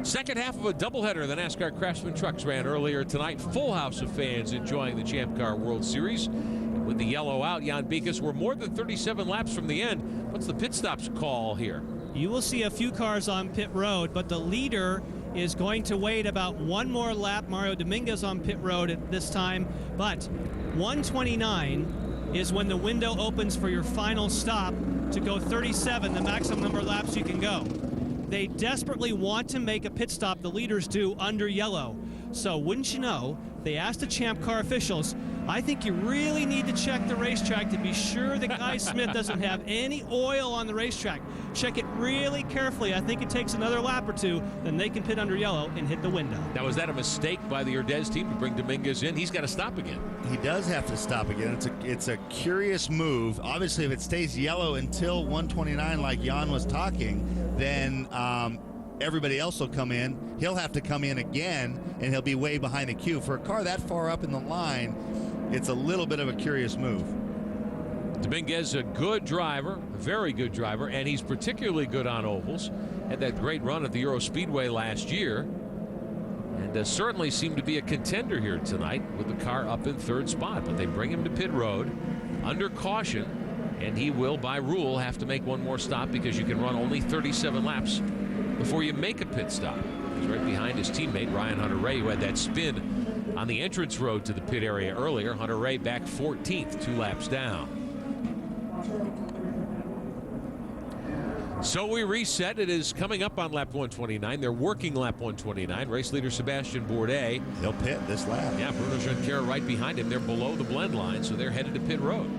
Second half of a doubleheader the NASCAR Craftsman Trucks ran earlier tonight. Full house of fans enjoying the Champ Car World Series. With the yellow out, Jan Bikus, we're more than 37 laps from the end. What's the pit stops call here? You will see a few cars on pit road, but the leader is going to wait about one more lap. Mario Dominguez on pit road at this time, but 129 is when the window opens for your final stop to go 37, the maximum number of laps you can go. They desperately want to make a pit stop, the leaders do, under yellow. So wouldn't you know, they asked the Champ Car officials, I think you really need to check the racetrack to be sure that Guy Smith doesn't have any oil on the racetrack. Check it really carefully. I think it takes another lap or two, then they can pit under yellow and hit the window. Now, was that a mistake by the Urdez team to bring Dominguez in? He's got to stop again. He does have to stop again. It's a curious move. Obviously, if it stays yellow until 129 like Jan was talking, then everybody else will come in. He'll have to come in again, and he'll be way behind the queue. For a car that far up in the line, it's a little bit of a curious move. Dominguez, a good driver, a very good driver, and he's particularly good on ovals. Had that great run at the Euro Speedway last year, and certainly seemed to be a contender here tonight with the car up in third spot. But they bring him to pit road under caution, and he will, by rule, have to make one more stop because you can run only 37 laps before you make a pit stop. He's right behind his teammate, Ryan Hunter-Reay, who had that spin on the entrance road to the pit area earlier. Hunter-Reay back 14th, 2 laps down. So we reset. It is coming up on lap 129. They're working lap 129. Race leader Sebastian Bourdais. He'll pit this lap. Yeah, Bruno Junqueira right behind him. They're below the blend line, so they're headed to pit road.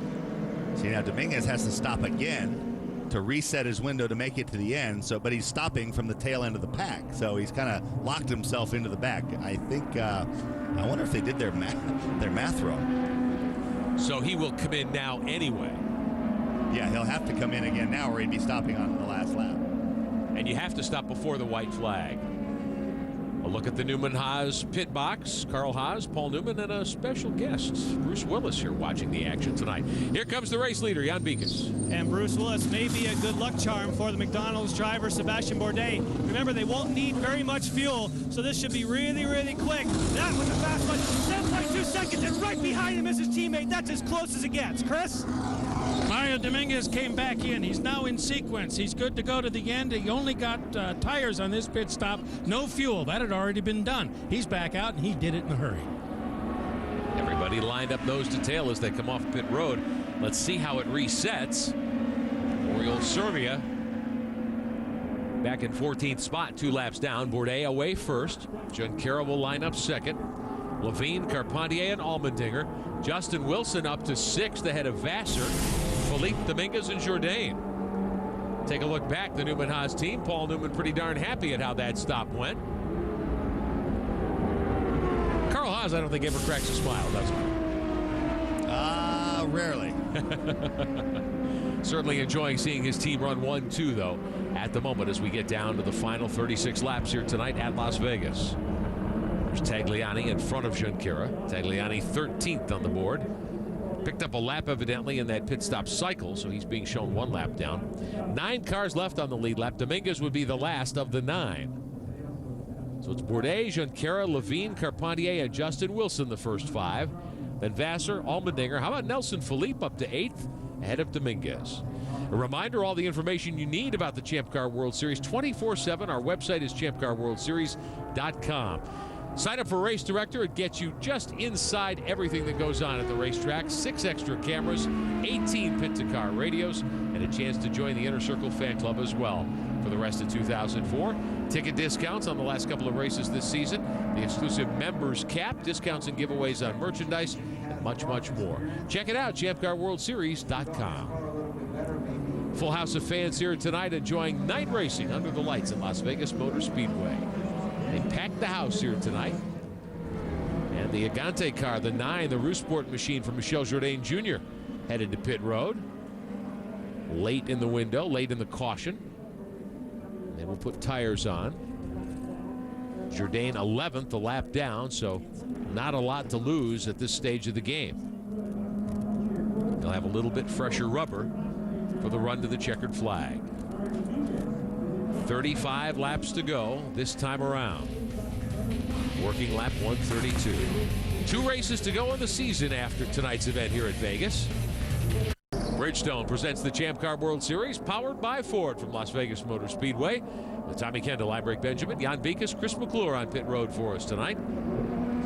See, now Dominguez has to stop again to reset his window to make it to the end. So, but he's stopping from the tail end of the pack, so he's kind of locked himself into the back. I think. I wonder if they did their math wrong. So he will come in now anyway. Yeah, he'll have to come in again now, or he'd be stopping on the last lap. And you have to stop before the white flag. A look at the Newman-Haas pit box. Carl Haas, Paul Newman, and a special guest, Bruce Willis, here watching the action tonight. Here comes the race leader, Jan Bikus. And Bruce Willis may be a good luck charm for the McDonald's driver, Sebastian Bourdais. Remember, they won't need very much fuel, so this should be really, really quick. That was a fast one. 7.2 seconds, and right behind him is his teammate. That's as close as it gets. Chris? Mario Dominguez came back in. He's now in sequence. He's good to go to the end. He only got tires on this pit stop. No fuel. That had already been done. He's back out, and he did it in a hurry. Everybody lined up nose to tail as they come off pit road. Let's see how it resets. Oriol Servia back in 14th spot, 2 laps down. Bourdais away first. Junqueira will line up second. Levine, Carpentier, and Allmendinger. Justin Wilson up to 6th ahead of Vassar, Philippe Dominguez, and Jourdain. Take a look back, the Newman-Haas team. Paul Newman pretty darn happy at how that stop went. Carl Haas, I don't think ever cracks a smile, does he? Rarely. Certainly enjoying seeing his team run 1-2, though, at the moment as we get down to the final 36 laps here tonight at Las Vegas. There's Tagliani in front of Junqueira. Tagliani 13th on the board. Picked up a lap evidently in that pit stop cycle, so he's being shown 1 lap down. 9 cars left on the lead lap. Dominguez would be the last of the 9. So it's Bourdais, Junqueira, Levine, Carpentier, and Justin Wilson the first 5. Then Vassar, Allmendinger. How about Nelson Philippe up to 8th ahead of Dominguez? A reminder, all the information you need about the Champ Car World Series 24/7. Our website is champcarworldseries.com. Sign up for Race Director. It gets you just inside everything that goes on at the racetrack. 6 extra cameras, 18 pit-to-car radios, and a chance to join the Inner Circle fan club as well for the rest of 2004. Ticket discounts on the last couple of races this season. The exclusive members cap, discounts and giveaways on merchandise, and much, much more. Check it out, champcarworldseries.com. Full house of fans here tonight enjoying night racing under the lights at Las Vegas Motor Speedway. They packed the house here tonight. And the Agante car, the 9, the Rousport machine from Michel Jourdain Jr., headed to pit road. Late in the window, late in the caution. They will put tires on. Jourdain 11th, a lap down, so not a lot to lose at this stage of the game. They'll have a little bit fresher rubber for the run to the checkered flag. 35 laps to go this time around. Working lap 132. 2 races to go in the season after tonight's event here at Vegas. Bridgestone presents the Champ Car World Series, powered by Ford from Las Vegas Motor Speedway. With Tommy Kendall, I'm Rick Benjamin, Jan Vikas, Chris McClure on pit road for us tonight.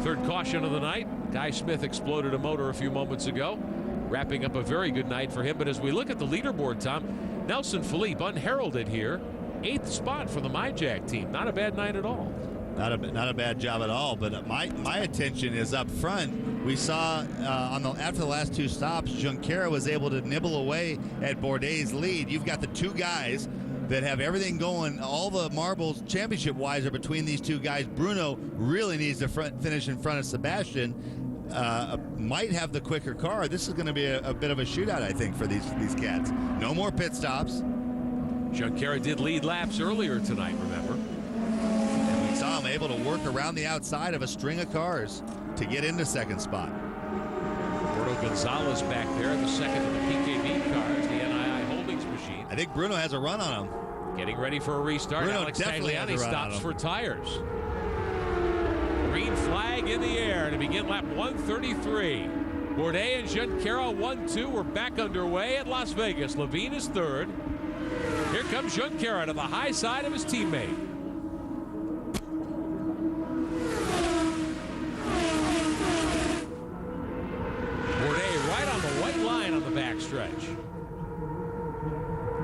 Third caution of the night. Guy Smith exploded a motor a few moments ago, wrapping up a very good night for him. But as we look at the leaderboard, Tom, Nelson Philippe unheralded here, 8th spot for the MyJack team. Not a bad night at all. Not a bad job at all, but my attention is up front. We saw after the last 2 stops, Junqueira was able to nibble away at Bourdais' lead. You've got the 2 guys that have everything going. All the marbles championship-wise are between these 2 guys. Bruno really needs to finish in front of Sebastian. Might have the quicker car. This is going to be a bit of a shootout, I think, for these cats. No more pit stops. Junqueira did lead laps earlier tonight, remember? And we saw him able to work around the outside of a string of cars to get into second spot. Roberto Gonzalez back there, the second of the PKB cars, the NII Holdings machine. I think Bruno has a run on him. Getting ready for a restart. Bruno Alex definitely has a Tagliani run on stops him. for tires. Green flag in the air to begin lap 133. Bourdais and Junqueira 1-2. We're back underway at Las Vegas. Levine is third. Here comes Junqueira to the high side of his teammate. Bourdais right on the white line on the backstretch.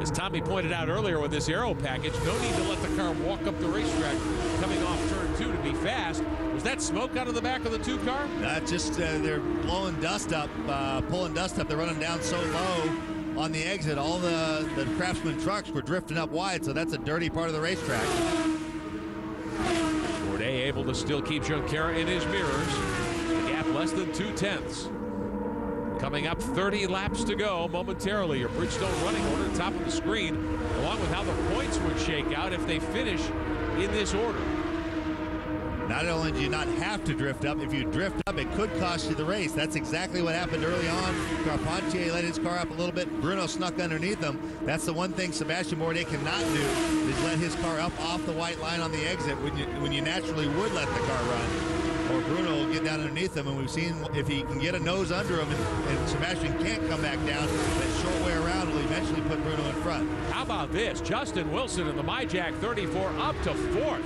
As Tommy pointed out earlier with this aero package, no need to let the car walk up the racetrack coming off turn 2 to be fast. Was that smoke out of the back of the 2 car? Just they're blowing dust up, pulling dust up. They're running down so low on the exit. All the Craftsman trucks were drifting up wide, so that's a dirty part of the racetrack. Bourdais able to still keep Junqueira in his mirrors. The gap less than 2/10. Coming up 30 laps to go momentarily. Your Bridgestone running order top of the screen, along with how the points would shake out if they finish in this order. Not only do you not have to drift up, if you drift up, it could cost you the race. That's exactly what happened early on. Carpentier let his car up a little bit. Bruno snuck underneath him. That's the one thing Sebastian Bourdais cannot do, is let his car up off the white line on the exit when you naturally would let the car run. Or Bruno will get down underneath him, and we've seen if he can get a nose under him and Sebastian can't come back down, that short way around will eventually put Bruno in front. How about this? Justin Wilson in the MyJack 34 up to 4th.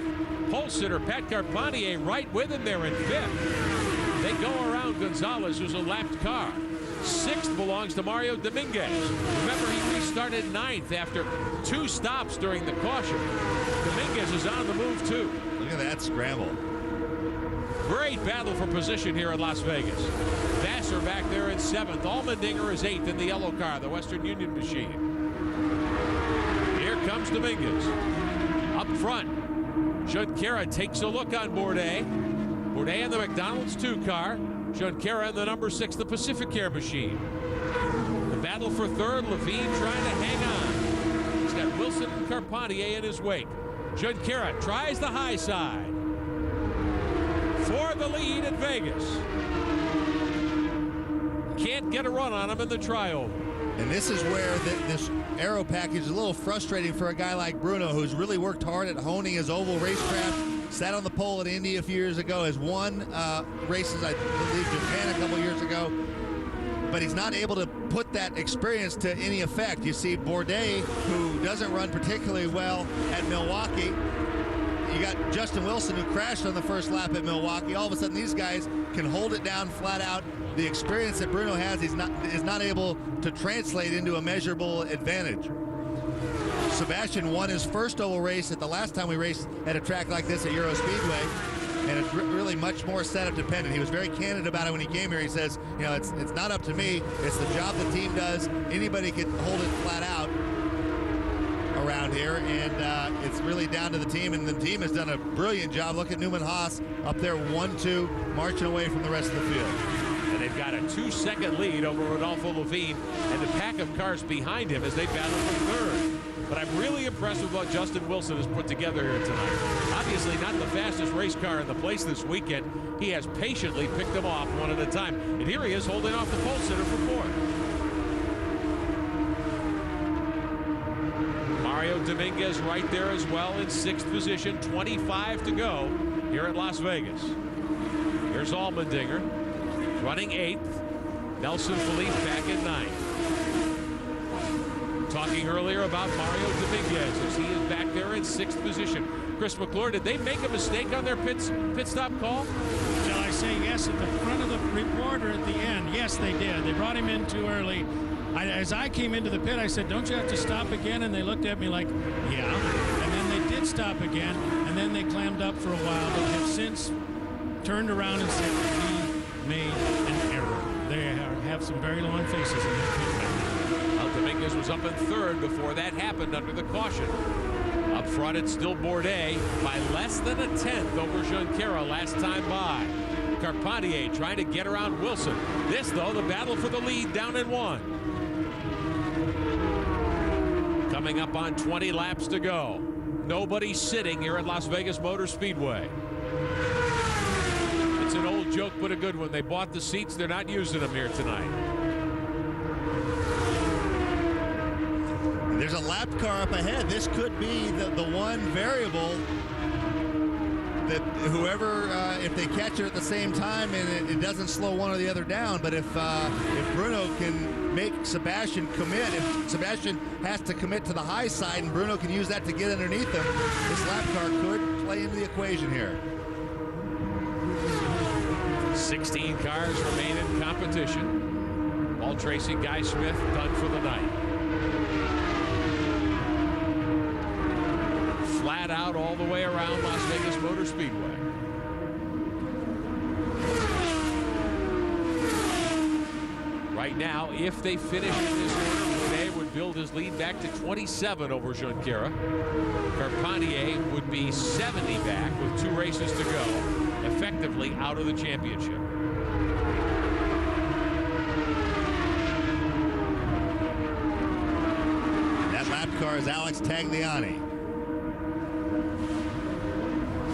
Pole sitter Pat Carpentier right with him there in 5th. They go around Gonzalez, who's a lapped car. 6th belongs to Mario Dominguez. Remember, he restarted 9th after 2 stops during the caution. Dominguez is on the move, too. Look at that scramble. Great battle for position here in Las Vegas. Vassar back there in 7th. Allmendinger is 8th in the yellow car, the Western Union machine. Here comes Dominguez. Up front, Junqueira takes a look on Bourdais. Bourdais in the McDonald's 2 car. Junqueira in the number 6, the Pacific Air machine. The battle for 3rd, Levine trying to hang on. He's got Wilson and Carpentier in his wake. Junqueira tries the high side for the lead at Vegas. Can't get a run on him in the tryover. And this is where this aero package is a little frustrating for a guy like Bruno, who's really worked hard at honing his oval racecraft. Sat on the pole at Indy a few years ago, has won races, I believe, Japan a couple years ago. But he's not able to put that experience to any effect. You see Bourdais, who doesn't run particularly well at Milwaukee. You got Justin Wilson, who crashed on the first lap at Milwaukee. All of a sudden, these guys can hold it down flat out. The experience that Bruno has is not able to translate into a measurable advantage. Sebastian won his first oval race at the last time we raced at a track like this at Euro Speedway, and it's really much more setup dependent. He was very candid about it when he came here. He says, you know, it's not up to me. It's the job the team does. Anybody can hold it flat out around here, and it's really down to the team, and the team has done a brilliant job. Look at Newman Haas up there 1-2, marching away from the rest of the field. And they've got a 2-second lead over Rodolfo Levine and the pack of cars behind him as they battle for 3rd. But I'm really impressed with what Justin Wilson has put together here tonight. Obviously not the fastest race car in the place this weekend. He has patiently picked them off one at a time. And here he is holding off the pole sitter for 4th. Mario Dominguez right there as well in 6th position. 25 to go here at Las Vegas. Here's Allmendinger running 8th. Nelson Felipe back in 9th. Talking earlier about Mario Dominguez as he is back there in 6th position. Chris McClure, did they make a mistake on their pit stop call? Shall I say yes at the front of the report or at the end? Yes, they did. They brought him in too early. As I came into the pit, I said, don't you have to stop again? And they looked at me like, yeah. And then they did stop again, and then they clammed up for a while, but have since turned around and said, we made an error. They have some very long faces in their pit right now. Well, Dominguez was up in 3rd before that happened under the caution. Up front, it's still Bourdais by less than a 10th over Junqueira last time by. Carpentier trying to get around Wilson. This, though, the battle for the lead down in 1. Coming up on 20 laps to go. Nobody sitting here at Las Vegas Motor Speedway. It's an old joke, but a good one. They bought the seats. They're not using them here tonight. There's a lap car up ahead. This could be the one variable that whoever, if they catch it at the same time and it doesn't slow one or the other down, but if Bruno can make Sebastian commit, if Sebastian has to commit to the high side and Bruno can use that to get underneath him, this lap car could play into the equation here. 16 cars remain in competition. Walt Tracy, Guy Smith done for the night. Flat out all the way around Las Vegas Motor Speedway. Right now, if they finish in this order, Bourdais would build his lead back to 27 over Junqueira. Carpentier would be 70 back with 2 races to go, effectively out of the championship. That lap car is Alex Tagliani.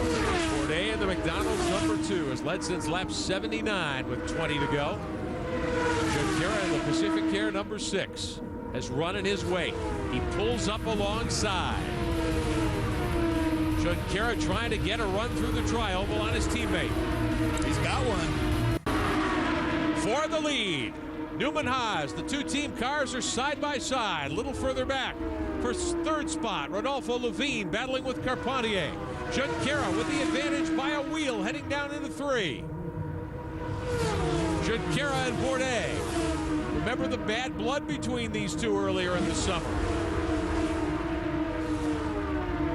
Bourdais in the McDonald's number 2 has led since lap 79 with 20 to go. Junqueira in the Pacific Care number 6 has run in his wake. He pulls up alongside. Junqueira trying to get a run through the tri-oval on his teammate. He's got one. For the lead, Newman Haas. The 2 team cars are side by side. A little further back for 3rd spot, Rodolfo Levine battling with Carpentier. Junqueira with the advantage by a wheel heading down into 3. Junqueira and Bourdais. Remember the bad blood between these 2 earlier in the summer.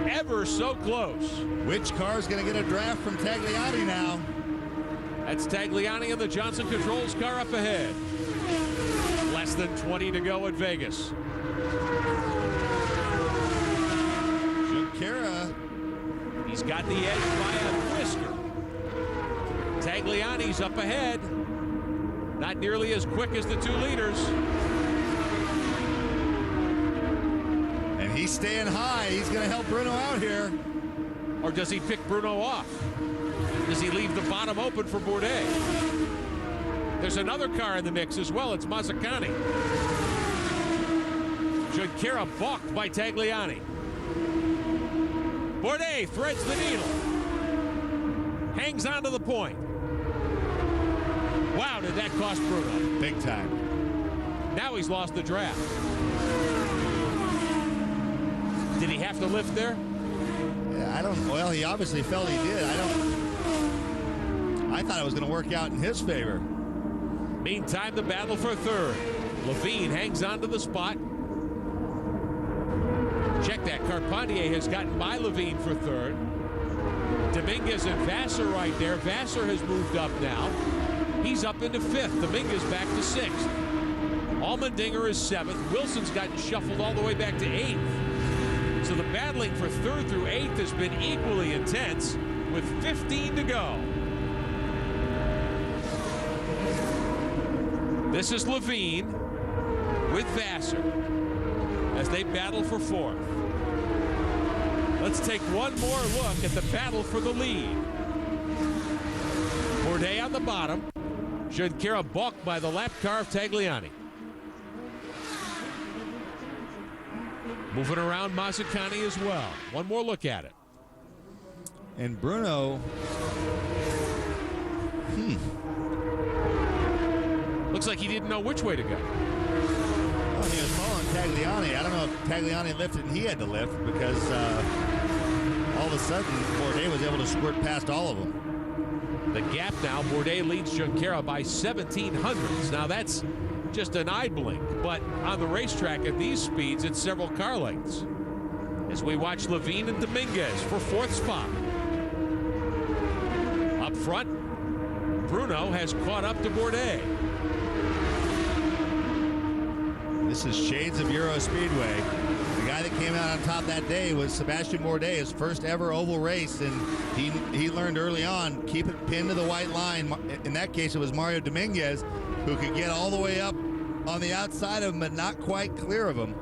Ever so close. Which car is going to get a draft from Tagliani now? That's Tagliani in the Johnson Controls car up ahead. Less than 20 to go at Vegas. Junqueira. He's got the edge by a whisker. Tagliani's up ahead. Not nearly as quick as the 2 leaders. And he's staying high. He's going to help Bruno out here. Or does he pick Bruno off? Does he leave the bottom open for Bourdais? There's another car in the mix as well. It's Mazzacani. Junqueira balked by Tagliani. Bourdais threads the needle. Hangs on to the point. Wow, did that cost Bruno? Big time. Now he's lost the draft. Did he have to lift there? Yeah, I don't. Well, he obviously felt he did. I thought it was going to work out in his favor. Meantime, the battle for 3rd. Levine hangs on to the spot. Check that. Carpentier has gotten by Levine for 3rd. Dominguez and Vassar right there. Vassar has moved up now. He's up into 5th. Dominguez back to 6th. Allmendinger is 7th. Wilson's gotten shuffled all the way back to 8th. So the battling for 3rd through 8th has been equally intense with 15 to go. This is Levine with Vassar as they battle for 4th. Let's take one more look at the battle for the lead. Bourdais on the bottom. Junqueira balked by the lap car of Tagliani. moving around Mazzacani as well. One more look at it. And Bruno, looks like he didn't know which way to go. Well, he was following Tagliani. I don't know if Tagliani lifted and he had to lift because all of a sudden Bourdais was able to squirt past all of them. The gap now, Bourdais leads Junqueira by 17 hundredths. Now that's just an eye blink, but on the racetrack at these speeds, it's several car lengths. As we watch Levine and Dominguez for fourth spot. Up front, Bruno has caught up to Bourdais. This is shades of Euro Speedway. The guy that came out on top that day was Sebastian Bourdais, his first ever oval race, and he learned early on, keep it pinned to the white line. In that case, it was Mario Dominguez, who could get all the way up on the outside of him, but not quite clear of him.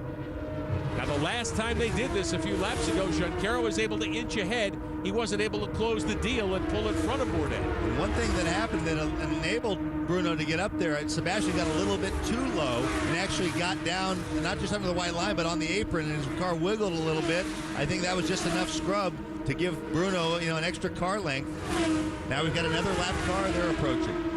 Now, the last time they did this a few laps ago, Junqueira was able to inch ahead. He wasn't able to close the deal and pull in front of Bourdais. And one thing that happened that enabled Bruno to get up there, Sebastian got a little bit too low and actually got down, not just under the white line, but on the apron, and his car wiggled a little bit. I think that was just enough scrub to give Bruno, an extra car length. Now we've got another lap car they're approaching.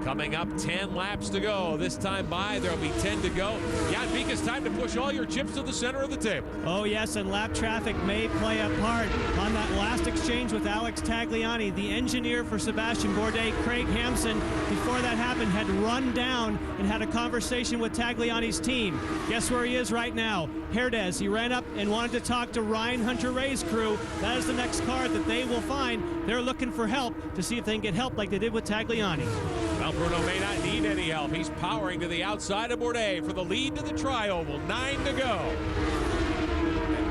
Coming up, 10 laps to go. This time by, there'll be 10 to go. Jan Vika's time to push all your chips to the center of the table. Oh, yes, and lap traffic may play a part on that last exchange with Alex Tagliani. The engineer for Sebastian Bourdais, Craig Hampson, before that happened, had run down and had a conversation with Tagliani's team. Guess where he is right now? Herdez. He ran up and wanted to talk to Ryan Hunter-Reay's crew. That is the next car that they will find. They're looking for help to see if they can get help like they did with Tagliani. Well, Bruno may not need any help. He's powering to the outside of Bourdais for the lead to the tri-oval. 9 to go.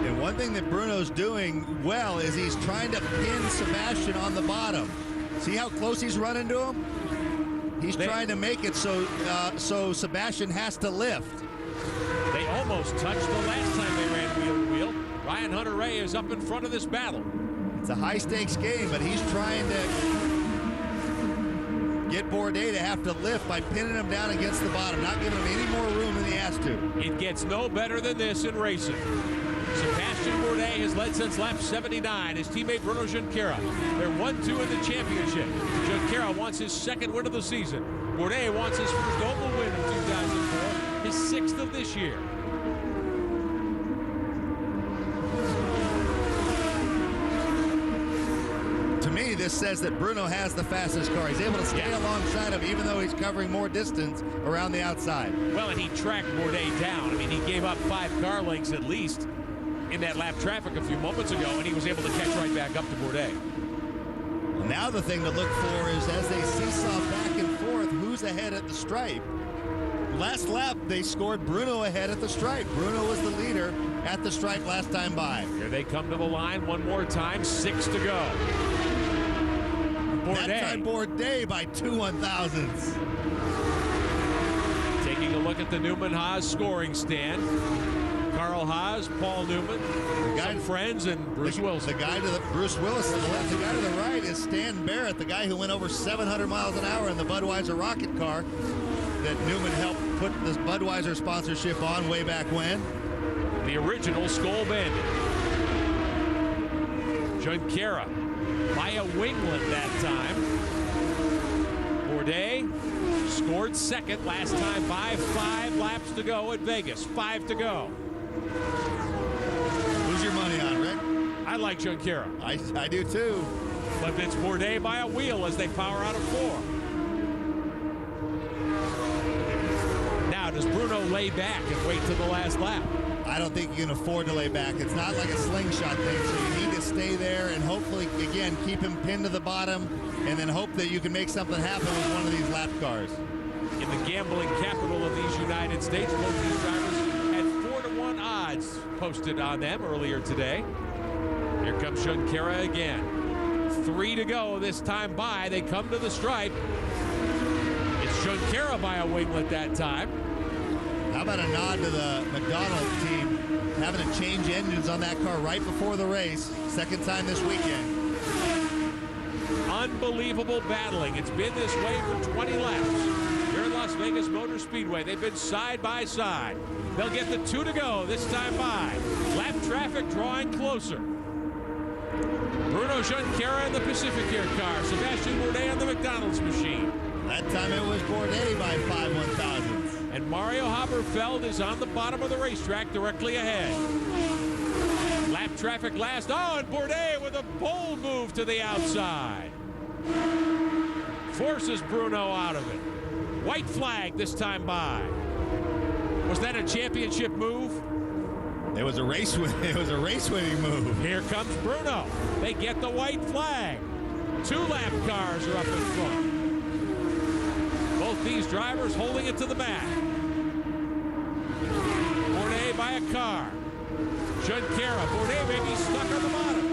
And one thing that Bruno's doing well is he's trying to pin Sebastian on the bottom. See how close he's running to him? He's trying to make it so Sebastian has to lift. They almost touched the last time they ran wheel to wheel. Ryan Hunter-Reay is up in front of this battle. It's a high-stakes game, but he's trying to get Bourdais to have to lift by pinning him down against the bottom, not giving him any more room than he has to. It gets no better than this in racing. Sebastian Bourdais has led since lap 79. His teammate Bruno Junqueira. They're 1-2 in the championship. Junqueira wants his second win of the season. Bourdais wants his first oval win in 2004, his sixth of this year. To me, this says that Bruno has the fastest car. He's able to stay alongside him even though he's covering more distance around the outside. Well, and he tracked Bourdais down. I mean, he gave up 5 car lengths at least in that lap traffic a few moments ago, and he was able to catch right back up to Bourdais. Now the thing to look for is as they seesaw back and forth, who's ahead at the stripe. Last lap, they scored Bruno ahead at the stripe. Bruno was the leader at the stripe last time by. Here they come to the line one more time, 6 to go. Bourdais. That time Bourdais by 2 1/1000ths. Taking a look at the Newman Haas scoring stand. Carl Haas, Paul Newman, some friends, and Bruce Wilson. The guy to the Bruce Willis to the left. The guy to the right is Stan Barrett, the guy who went over 700 miles an hour in the Budweiser rocket car that Newman helped put this Budweiser sponsorship on way back when. The original Skull Bandit. Junqueira by a winglet that time. Bourdais scored second last time by 5 laps to go at Vegas. 5 to go. Who's your money on, Rick? I like Junqueira. I do too. But it's Bourdais by a wheel as they power out of 4. Now, does Bruno lay back and wait to the last lap? I don't think you can afford to lay back. It's not like a slingshot thing, so you need to stay there and hopefully, again, keep him pinned to the bottom and then hope that you can make something happen with one of these lap cars. In the gambling capital of these United States, both these drivers had 4-to-1 odds posted on them earlier today. Here comes Junqueira again. 3 to go this time by. They come to the stripe. It's Junqueira by a winglet that time. How about a nod to the McDonald team having to change engines on that car right before the race. Second time this weekend. Unbelievable battling. It's been this way for 20 laps. Here at Las Vegas Motor Speedway. They've been side by side. They'll get the 2 to go this time by. Lap traffic drawing closer. Bruno Junqueira in the Pacific Air car. Sebastian Bourdais on the McDonald's machine. That time it was Bourdais by 5 1/1000ths. And Mario Haberfeld is on the bottom of the racetrack directly ahead. Lap traffic last. Oh, and Bourdais with a bold move to the outside. Forces Bruno out of it. White flag this time by. Was that a championship move? It was a race winning move. Here comes Bruno. They get the white flag. 2 lap cars are up in front. Both these drivers holding it to the back. Bourdais by a car. Junqueira. Bourdais may be stuck on the bottom.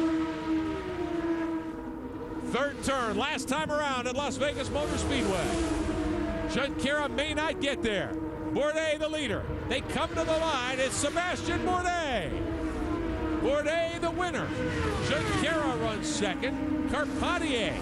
Third turn, last time around at Las Vegas Motor Speedway. Junqueira may not get there. Bourdais the leader. They come to the line. It's Sebastian Bourdais. Bourdais the winner. Junqueira runs second. Carpentier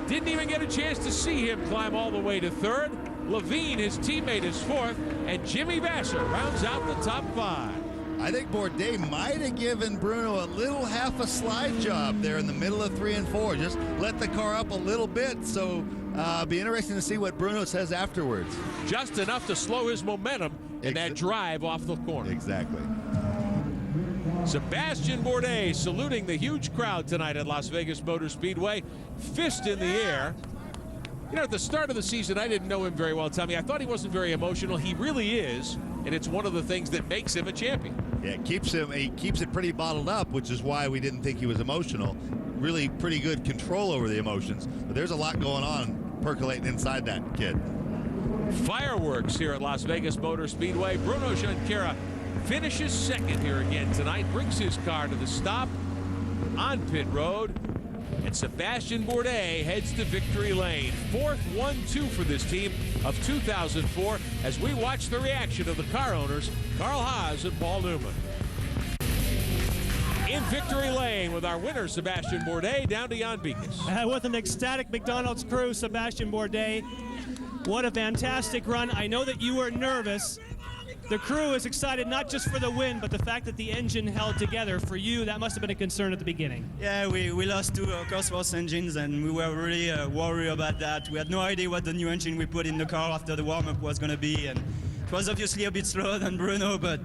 didn't even get a chance to see him climb all the way to third. Levine, his teammate, is fourth. And Jimmy Vasser rounds out the top 5. I think Bourdais might have given Bruno a little half a slide job there in the middle of 3 and 4. Just let the car up a little bit. So be interesting to see what Bruno says afterwards. Just enough to slow his momentum in that drive off the corner. Exactly. Sebastian Bourdais saluting the huge crowd tonight at Las Vegas Motor Speedway. Fist in the air. You know, at the start of the season, I didn't know him very well, Tommy. I thought he wasn't very emotional. He really is, and it's one of the things that makes him a champion. Yeah, he keeps it pretty bottled up, which is why we didn't think he was emotional. Really pretty good control over the emotions. But there's a lot going on percolating inside that kid. Fireworks here at Las Vegas Motor Speedway. Bruno Junqueira finishes second here again tonight, brings his car to the stop on pit road. And Sebastian Bourdais heads to victory lane. 4th 1-2 for this team of 2004 as we watch the reaction of the car owners, Carl Haas and Paul Newman. In victory lane with our winner, Sebastian Bourdais, down to Jan Beekes. With an ecstatic McDonald's crew, Sebastian Bourdais. What a fantastic run. I know that you were nervous. The crew is excited not just for the win, but the fact that the engine held together. For you, that must have been a concern at the beginning. Yeah, we lost 2 Cosworth engines, and we were really worried about that. We had no idea what the new engine we put in the car after the warm-up was going to be, and it was obviously a bit slower than Bruno, but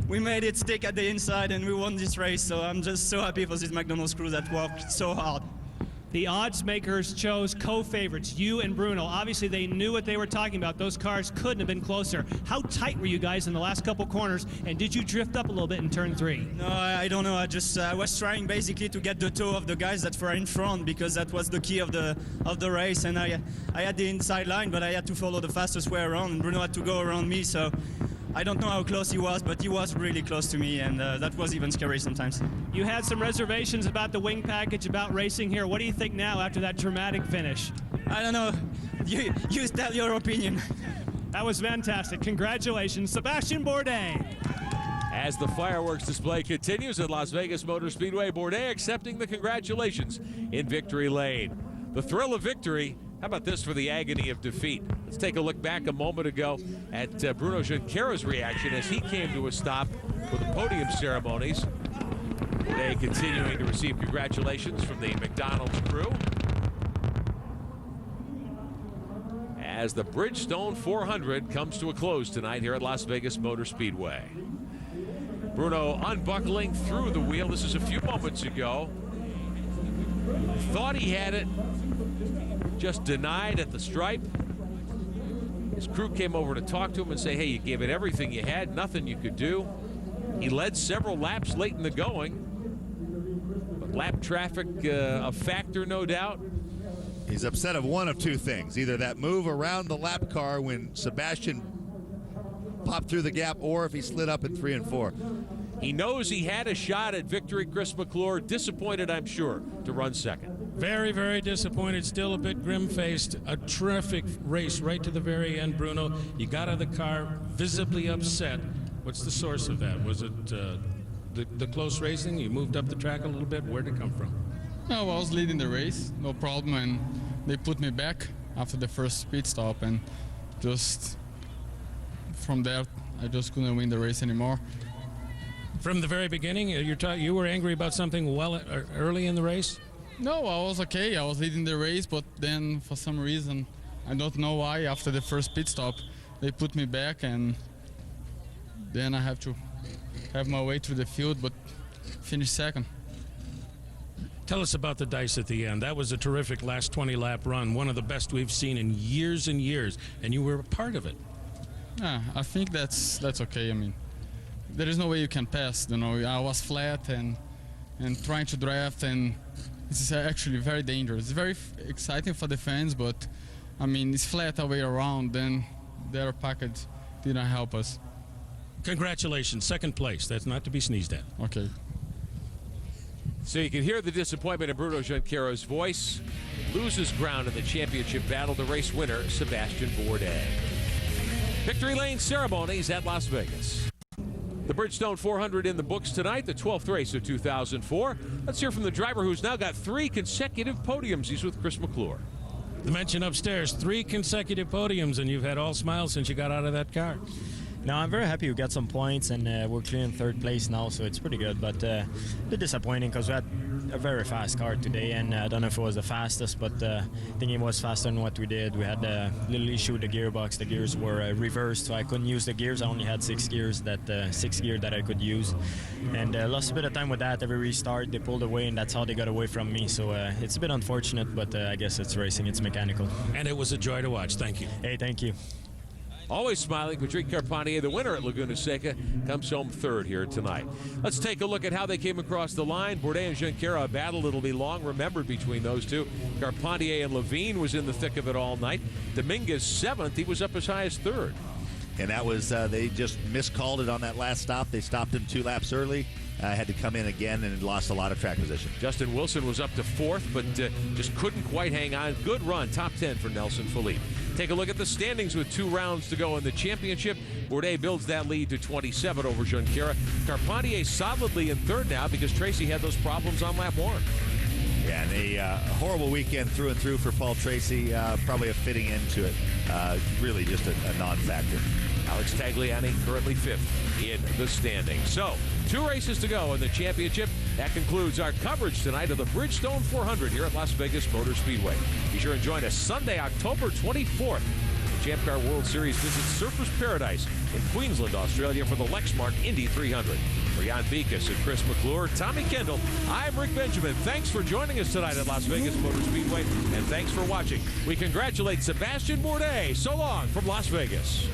we made it stick at the inside, and we won this race, so I'm just so happy for this McDonald's crew that worked so hard. The odds makers chose co-favorites, you and Bruno. Obviously, they knew what they were talking about. Those cars couldn't have been closer. How tight were you guys in the last couple corners, and did you drift up a little bit in turn 3? No, I don't know. I was trying basically to get the toe of the guys that were in front because that was the key of the race, and I had the inside line, but I had to follow the fastest way around, and Bruno had to go around me, so I don't know how close he was, but he was really close to me, and that was even scary sometimes. You had some reservations about the wing package, about racing here. What do you think now after that dramatic finish? I don't know. You tell your opinion. That was fantastic. Congratulations, Sebastian Bourdais. As the fireworks display continues at Las Vegas Motor Speedway, Bourdais accepting the congratulations in victory lane. The thrill of victory. How about this for the agony of defeat? Let's take a look back a moment ago at Bruno Junqueira's reaction as he came to a stop for the podium ceremonies. Bourdais continuing to receive congratulations from the McDonald's crew. As the Bridgestone 400 comes to a close tonight here at Las Vegas Motor Speedway. Bruno unbuckling through the wheel. This is a few moments ago. Thought he had it. Just denied at the stripe. His crew came over to talk to him and say, hey, you gave it everything you had, nothing you could do. He led several laps late in the going. But lap traffic, a factor, no doubt. He's upset of one of two things. Either that move around the lap car when Sebastian popped through the gap, or if he slid up in 3 and 4. He knows he had a shot at victory. Chris McClure, disappointed, I'm sure, to run second. Very, very disappointed. Still a bit grim-faced. A terrific race right to the very end, Bruno. You got out of the car visibly upset. What's the source of that? Was it the close racing? You moved up the track a little bit? Where'd it come from? No, I was leading the race, no problem, and they put me back after the first pit stop, and just from there, I just couldn't win the race anymore. From the very beginning, you were angry about something early in the race? No, I was okay. I was leading the race, but then for some reason, I don't know why, after the first pit stop, they put me back, and then I have to have my way through the field, but finish second. Tell us about the dice at the end. That was a terrific last 20-lap run, one of the best we've seen in years and years, and you were a part of it. Yeah, I think that's okay. I mean, there is no way you can pass. You know, I was flat and trying to draft, and it's actually very dangerous. It's very exciting for the fans, but I mean, it's flat all the way around. Then their package didn't help us. Congratulations, second place. That's not to be sneezed at. Okay. So you can hear the disappointment in Bruno Junqueira's voice. Loses ground in the championship battle, the race winner, Sébastien Bourdais. Victory Lane ceremonies at Las Vegas. The Bridgestone 400 in the books tonight, the 12th race of 2004. Let's hear from the driver who's now got 3 consecutive podiums. He's with Chris McClure. The mention upstairs, 3 consecutive podiums, and you've had all smiles since you got out of that car. No, I'm very happy we got some points, and we're clear in 3rd place now, so it's pretty good. But a bit disappointing because we had a very fast car today, and I don't know if it was the fastest, but I think it was faster than what we did. We had a little issue with the gearbox. The gears were reversed, so I couldn't use the gears. I only had 6 gears, that 6th gear that I could use, and lost a bit of time with that. Every restart, they pulled away, and that's how they got away from me. So it's a bit unfortunate, but I guess it's racing. It's mechanical. And it was a joy to watch. Thank you. Hey, thank you. Always smiling, Patrick Carpentier, the winner at Laguna Seca, comes home 3rd here tonight. Let's take a look at how they came across the line. Bourdais and Junqueira, a battle that'll be long remembered between those two. Carpentier and Levine was in the thick of it all night. Dominguez 7th. He was up as high as 3rd. And that was, they just miscalled it on that last stop. They stopped him 2 laps early. Had to come in again and lost a lot of track position. Justin Wilson was up to 4th, but just couldn't quite hang on. Good run, top 10 for Nelson Felipe. Take a look at the standings with 2 rounds to go in the championship. Bourdais builds that lead to 27 over Junqueira. Carpentier solidly in 3rd now because Tracy had those problems on lap 1. Yeah, and a horrible weekend through and through for Paul Tracy. Probably a fitting end to it. Really just a non-factor. Alex Tagliani currently 5th in the standings. So, 2 races to go in the championship. That concludes our coverage tonight of the Bridgestone 400 here at Las Vegas Motor Speedway. Be sure and join us Sunday, October 24th. The Champ Car World Series visits Surfers Paradise in Queensland, Australia for the Lexmark Indy 300. For Jan Beekes and Chris McClure, Tommy Kendall, I'm Rick Benjamin. Thanks for joining us tonight at Las Vegas Motor Speedway, and thanks for watching. We congratulate Sébastien Bourdais. So long from Las Vegas.